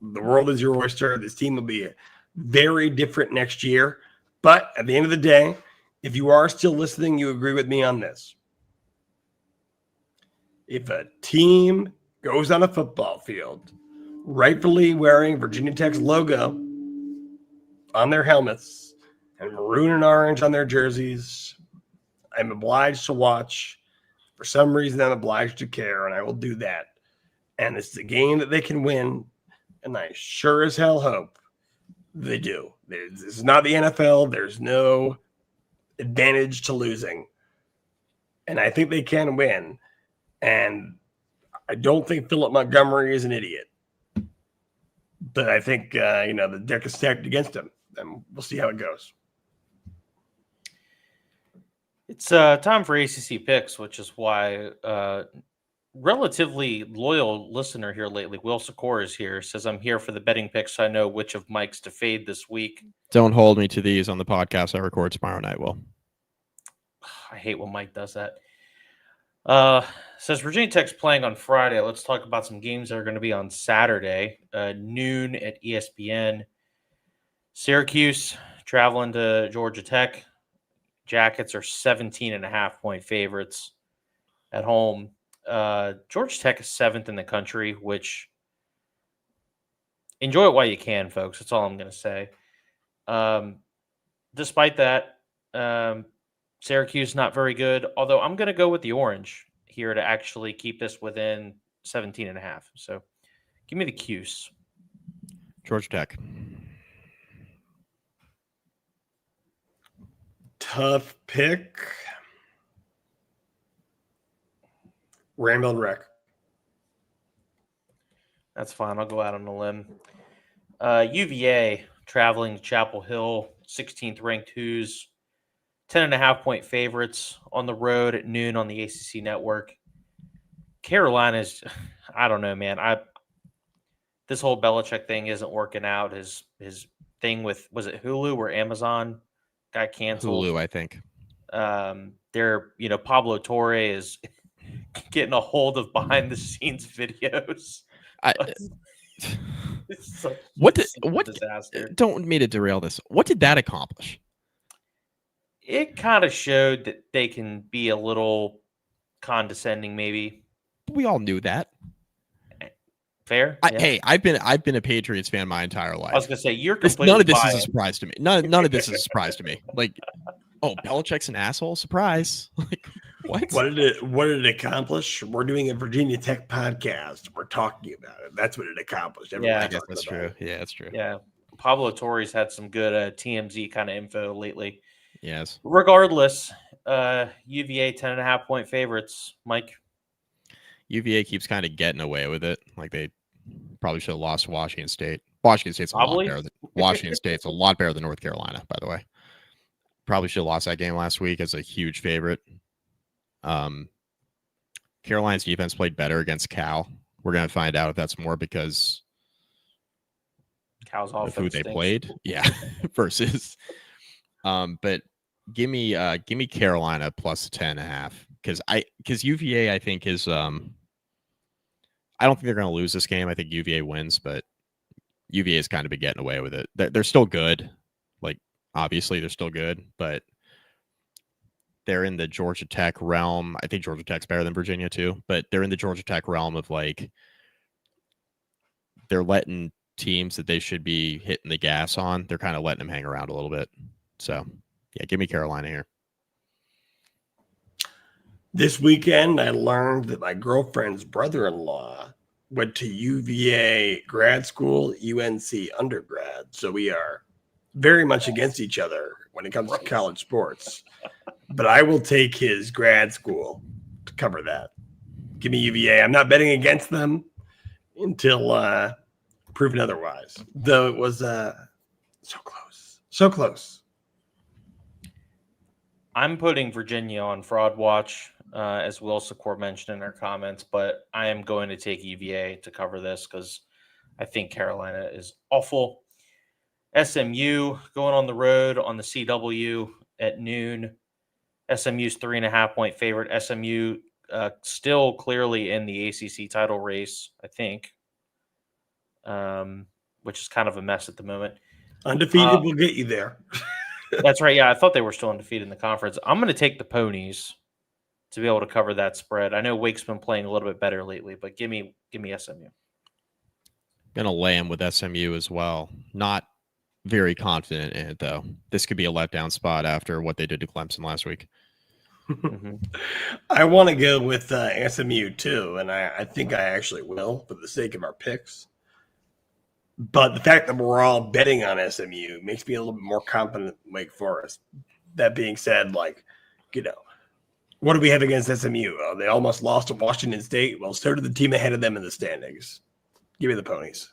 The world is your oyster. This team will be very different next year. But at the end of the day, if you are still listening, you agree with me on this. If a team goes on a football field rightfully wearing Virginia Tech's logo on their helmets and maroon and orange on their jerseys, I'm obliged to watch. For some reason, I'm obliged to care, and I will do that. And it's a game that they can win, and I sure as hell hope they do. This is not the NFL. There's no advantage to losing. And I think they can win. And I don't think Philip Montgomery is an idiot. But I think, the deck is stacked against him. And we'll see how it goes. It's time for ACC picks, which is why relatively loyal listener here lately, Will Sikora, is here. Says, I'm here for the betting picks. So I know which of Mike's to fade this week. Don't hold me to these on the podcast I record tomorrow night, Will. I hate when Mike does that. Says Virginia Tech's playing on Friday. Let's talk about some games that are going to be on Saturday, noon at ESPN. Syracuse traveling to Georgia Tech. Jackets are 17.5-point favorites at home. Georgia Tech is 7th in the country, which enjoy it while you can, folks. That's all I'm going to say. Despite that, Syracuse not very good, although I'm going to go with the orange here to actually keep this within 17.5. So give me the Cuse. Georgia Tech. Tough pick. Ramble and Wreck. That's fine. I'll go out on a limb. UVA traveling to Chapel Hill, 16th ranked Hoos, 10.5-point favorites on the road at noon on the ACC network. Carolina's, I don't know, man. this whole Belichick thing isn't working out. His thing with, was it Hulu or Amazon, got canceled. Hulu, I think. Pablo Torre is getting a hold of behind the scenes videos. It's What a disaster. Don't mean to derail this. What did that accomplish? It kind of showed that they can be a little condescending, maybe. We all knew that. Fair. Yeah. Hey, I've been a Patriots fan my entire life. I was gonna say you're completely none of this biased. is a surprise to me. None of this is a surprise to me. Like, oh, Belichick's an asshole. Surprise. Like, what? What did it accomplish? We're doing a Virginia Tech podcast. We're talking about it. That's what it accomplished. I guess that's true. Yeah, that's true. Yeah. Pablo Torre's had some good TMZ kind of info lately. Yes. Regardless, UVA 10.5 point favorites. Mike. UVA keeps kind of getting away with it. Like, they probably should have lost to Washington State. Washington State's a lot better than Washington State's a lot better than North Carolina, by the way. Probably should have lost that game last week as a huge favorite. Carolina's defense played better against Cal. We're going to find out if that's more because Cal's of who they played. Yeah. Versus. But give me Carolina plus 10.5 because UVA I think is I don't think they're going to lose this game. I think UVA wins, but UVA has kind of been getting away with it. They're still good. Like, obviously they're still good, but they're in the Georgia Tech realm. I think Georgia Tech's better than Virginia too, but they're in the Georgia Tech realm of like they're letting teams that they should be hitting the gas on. They're kind of letting them hang around a little bit. So, yeah, give me Carolina here. This weekend, I learned that my girlfriend's brother-in-law went to UVA grad school, UNC undergrad. So we are very much against each other when it comes to college sports. But I will take his grad school to cover that. Give me UVA. I'm not betting against them until proven otherwise. Though it was so close. So close. I'm putting Virginia on fraud watch, as Will Secor mentioned in our comments, but I am going to take UVA to cover this because I think Carolina is awful. SMU going on the road on the CW at noon. SMU's 3.5 point favorite. SMU still clearly in the ACC title race, I think, which is kind of a mess at the moment. Undefeated will get you there. That's right. Yeah, I thought they were still undefeated in the conference. I'm going to take the Ponies to be able to cover that spread. I know Wake's been playing a little bit better lately, but give me SMU. Gonna lay him with SMU as well. Not very confident in it though. This could be a letdown spot after what they did to Clemson last week. Mm-hmm. I want to go with SMU too, and I think I actually will for the sake of our picks. But the fact that we're all betting on SMU makes me a little bit more confident in Wake Forest. That being said, like, what do we have against SMU? Oh, they almost lost to Washington State. Well, so did the team ahead of them in the standings. Give me the Ponies.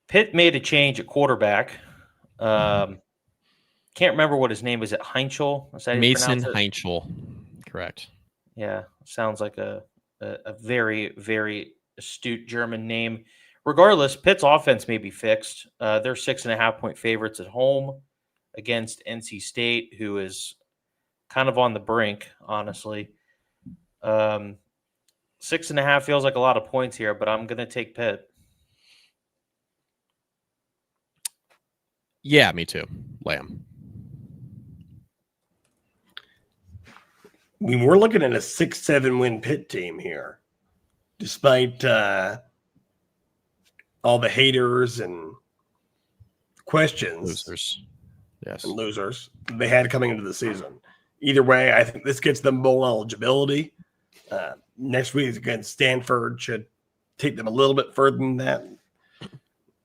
Pitt made a change at quarterback. Can't remember what his name is. It Heinchel? Is that how you Mason pronounce it? Heinchel. Correct. Yeah, sounds like a very, very astute German name. Regardless, Pitt's offense may be fixed. They're 6.5 point favorites at home against NC State, who is kind of on the brink, honestly. 6.5 feels like a lot of points here, but I'm going to take Pitt. Yeah, me too. Lamb. I mean, we're looking at a 6-7 win Pitt team here, despite all the haters and questions. Losers. Yes. And losers they had coming into the season. Either way, I think this gets them bowl eligibility. Next week against Stanford should take them a little bit further than that.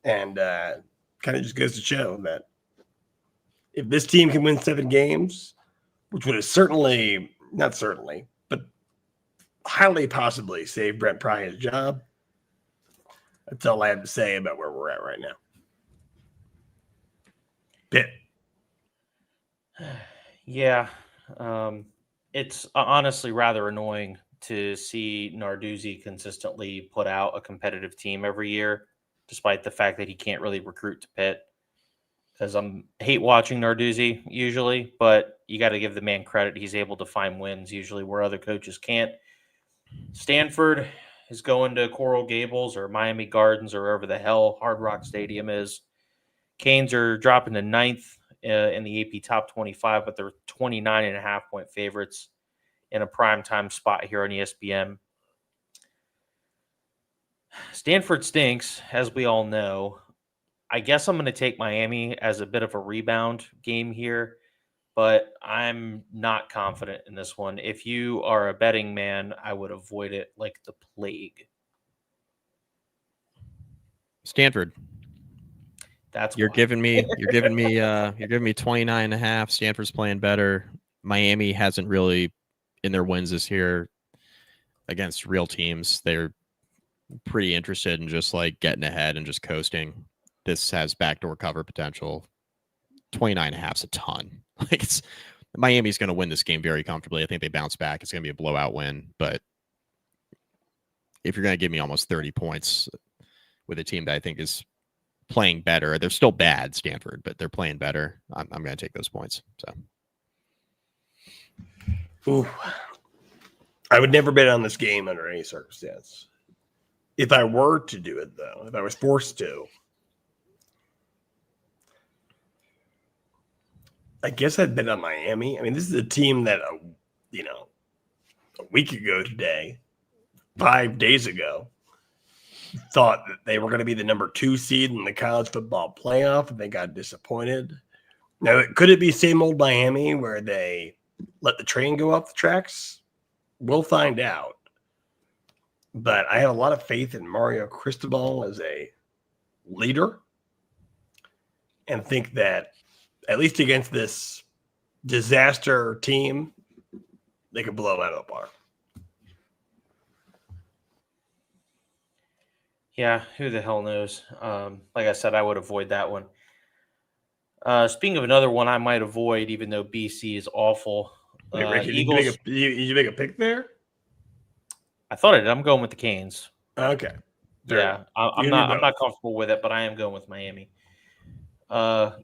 And kind of just goes to show that if this team can win 7 games, which would have not certainly, but highly possibly save Brent Pry his job. That's all I have to say about where we're at right now. Pitt. Yeah. It's honestly rather annoying to see Narduzzi consistently put out a competitive team every year, despite the fact that he can't really recruit to Pitt. Because hate watching Narduzzi usually, but you got to give the man credit. He's able to find wins usually where other coaches can't. Stanford is going to Coral Gables or Miami Gardens or wherever the hell Hard Rock Stadium is. Canes are dropping to 9th in the AP top 25, but they're 29.5-point favorites in a primetime spot here on ESPN. Stanford stinks, as we all know. I guess I'm going to take Miami as a bit of a rebound game here, but I'm not confident in this one. If you are a betting man, I would avoid it like the plague. Stanford. That's you're why. giving me 29.5. Stanford's playing better. Miami hasn't really in their wins this year against real teams. They're pretty interested in just like getting ahead and just coasting. This has backdoor cover potential. 29.5 is a ton. Like Miami's going to win this game very comfortably. I think they bounce back. It's going to be a blowout win. But if you're going to give me almost 30 points with a team that I think is playing better, they're still bad, Stanford, but they're playing better. I'm going to take those points. So, ooh, I would never bet on this game under any circumstance. If I were to do it, though, if I was forced to, I guess I'd bet on Miami. I mean, this is a team that, a week ago today, 5 days ago, thought that they were going to be the number 2 seed in the college football playoff, and they got disappointed. Now, could it be same old Miami where they let the train go off the tracks? We'll find out. But I have a lot of faith in Mario Cristobal as a leader and think that at least against this disaster team, they could blow out of the park. Yeah, who the hell knows? Like I said, I would avoid that one. Speaking of another one I might avoid, even though BC is awful. Wait, Ricky, Eagles. did you make a pick there? I thought I did. I'm going with the Canes. Okay. Yeah, I'm not comfortable with it, but I am going with Miami.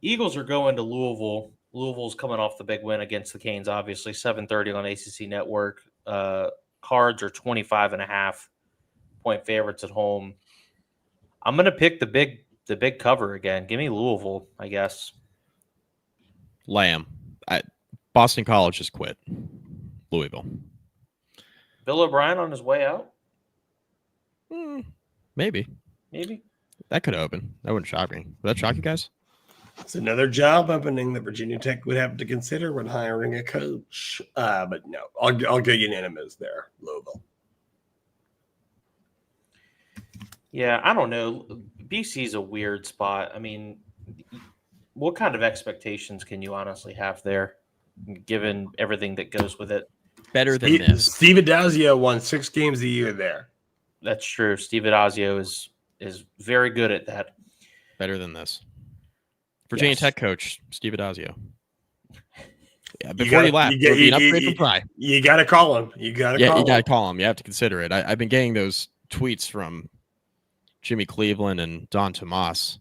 Eagles are going to Louisville. Louisville's coming off the big win against the Canes, obviously 7:30 on ACC Network. Cards are 25.5-point favorites at home. I'm going to pick the big cover again. Give me Louisville, I guess. Lamb. Boston College just quit. Louisville. Bill O'Brien on his way out? Maybe. That could open. That wouldn't shock me. Would that shock you guys? It's another job opening that Virginia Tech would have to consider when hiring a coach. But no, I'll go unanimous there, Louisville. Yeah, I don't know. BC is a weird spot. I mean, what kind of expectations can you honestly have there, given everything that goes with it? Better than this. Steve Adazio won 6 games a year there. That's true. Steve Adazio is very good at that. Better than this. Virginia Tech coach, Steve Adazio. Yeah, before you laugh, it would be an upgrade from Pry. You got to call him. You got to call him. You have to consider it. I've been getting those tweets from Jimmy Cleveland and Don Tomas.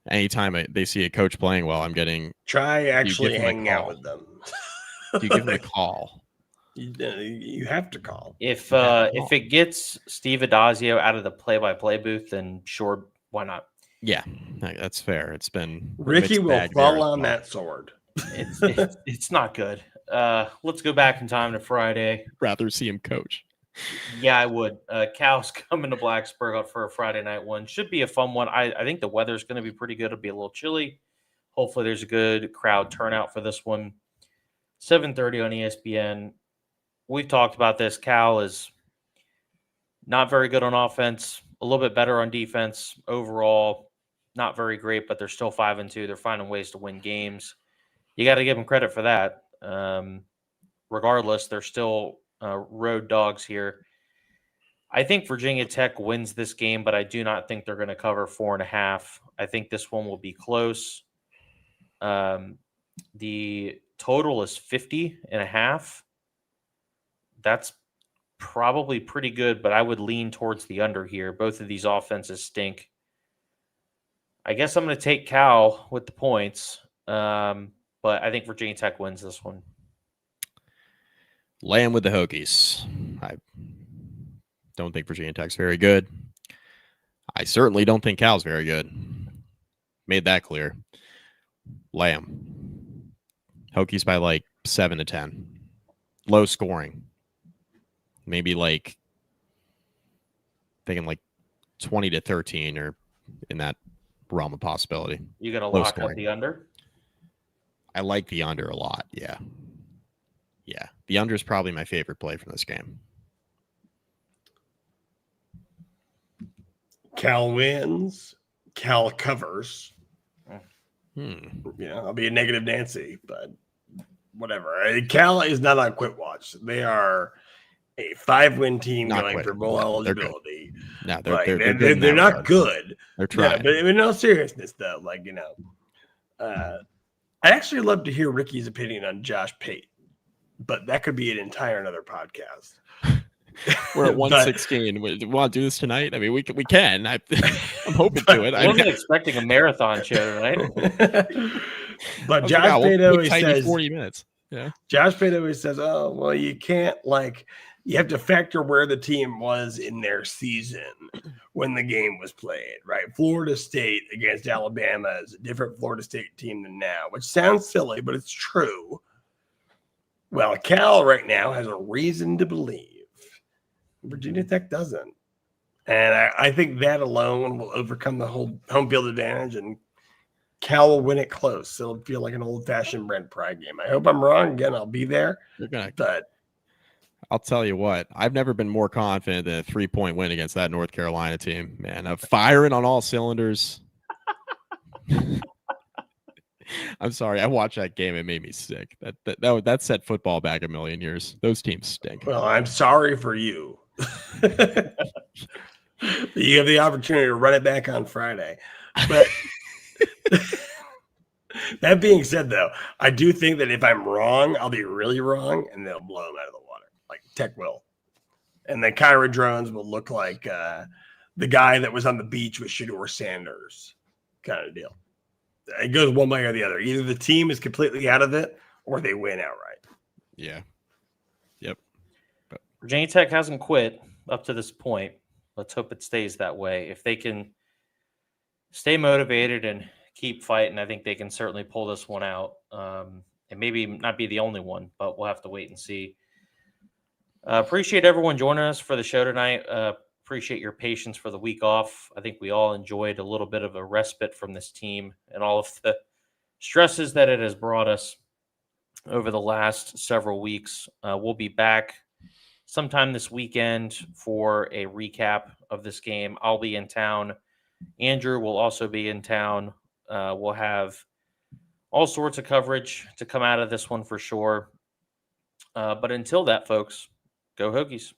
Anytime they see a coach playing well, I'm getting. Try actually hanging out with them. Do you give them a call? You have to call. If it gets Steve Adazio out of the play-by-play booth, then sure, why not? Yeah, that's fair. It's been Ricky will fall on that sword. It's not good. Let's go back in time to Friday. Rather see him coach. Yeah, I would. Cal's coming to Blacksburg for a Friday night one. Should be a fun one. I think the weather's going to be pretty good. It'll be a little chilly. Hopefully there's a good crowd turnout for this one. 7:30 on ESPN. We've talked about this. Cal is not very good on offense, a little bit better on defense. Overall, not very great, but they're still 5-2. They're finding ways to win games. You got to give them credit for that. Regardless, they're still road dogs here. I think Virginia Tech wins this game, but I do not think they're going to cover 4.5. I think this one will be close. The total is 50.5. That's probably pretty good, but I would lean towards the under here. Both of these offenses stink. I guess I'm going to take Cal with the points, but I think Virginia Tech wins this one. Laying with the Hokies. I don't think Virginia Tech's very good. I certainly don't think Cal's very good. Made that clear. Lamb. Hokies by like 7 to 10. Low scoring. Maybe like thinking like 20 to 13 or in that realm of possibility. You got to Low lock scoring. up the under? I like the under a lot. Yeah. Yeah. The under is probably my favorite play from this game. Cal wins. Cal covers. I'll be a negative Nancy, but whatever. Cal is not on quit watch. They are a 5-win team Not going quite. for bowl No, eligibility. No, They're not good. They're trying. Yeah, but in all seriousness, though, I actually love to hear Ricky's opinion on Josh Pate, but that could be an entire another podcast. We're at 116. We want to do this tonight? I mean, we can. I'm hoping to it. I wasn't expecting a marathon show tonight. But Josh Pate always says 40 minutes. Yeah. Josh Pate always says, "Oh, well, you can't you have to factor where the team was in their season when the game was played, right? Florida State against Alabama is a different Florida State team than now, which sounds silly, but it's true. Well, Cal right now has a reason to believe Virginia Tech doesn't. And I think that alone will overcome the whole home field advantage, and Cal will win it close. It'll feel like an old-fashioned Brent Pry game. I hope I'm wrong. Again, I'll be there. But I'll tell you what, I've never been more confident than a 3-point win against that North Carolina team. Man, I'm firing on all cylinders. I'm sorry. I watched that game. It made me sick. That set football back a million years. Those teams stink. Well, I'm sorry for you. You have the opportunity to run it back on Friday. But that being said, though, I do think that if I'm wrong, I'll be really wrong, and they'll blow them out of the water, like Tech will. And then Kyra Drones will look like the guy that was on the beach with Shedeur Sanders kind of deal. It goes one way or the other. Either the team is completely out of it or they win outright. Yeah. Yep. Virginia Tech hasn't quit up to this point. Let's hope it stays that way. If they can stay motivated and keep fighting, I think they can certainly pull this one out. And maybe not be the only one, but we'll have to wait and see. Appreciate everyone joining us for the show tonight. Appreciate your patience for the week off. I think we all enjoyed a little bit of a respite from this team and all of the stresses that it has brought us over the last several weeks. We'll be back sometime this weekend for a recap of this game. I'll be in town. Andrew will also be in town. We'll have all sorts of coverage to come out of this one for sure. But until that, folks, go Hokies.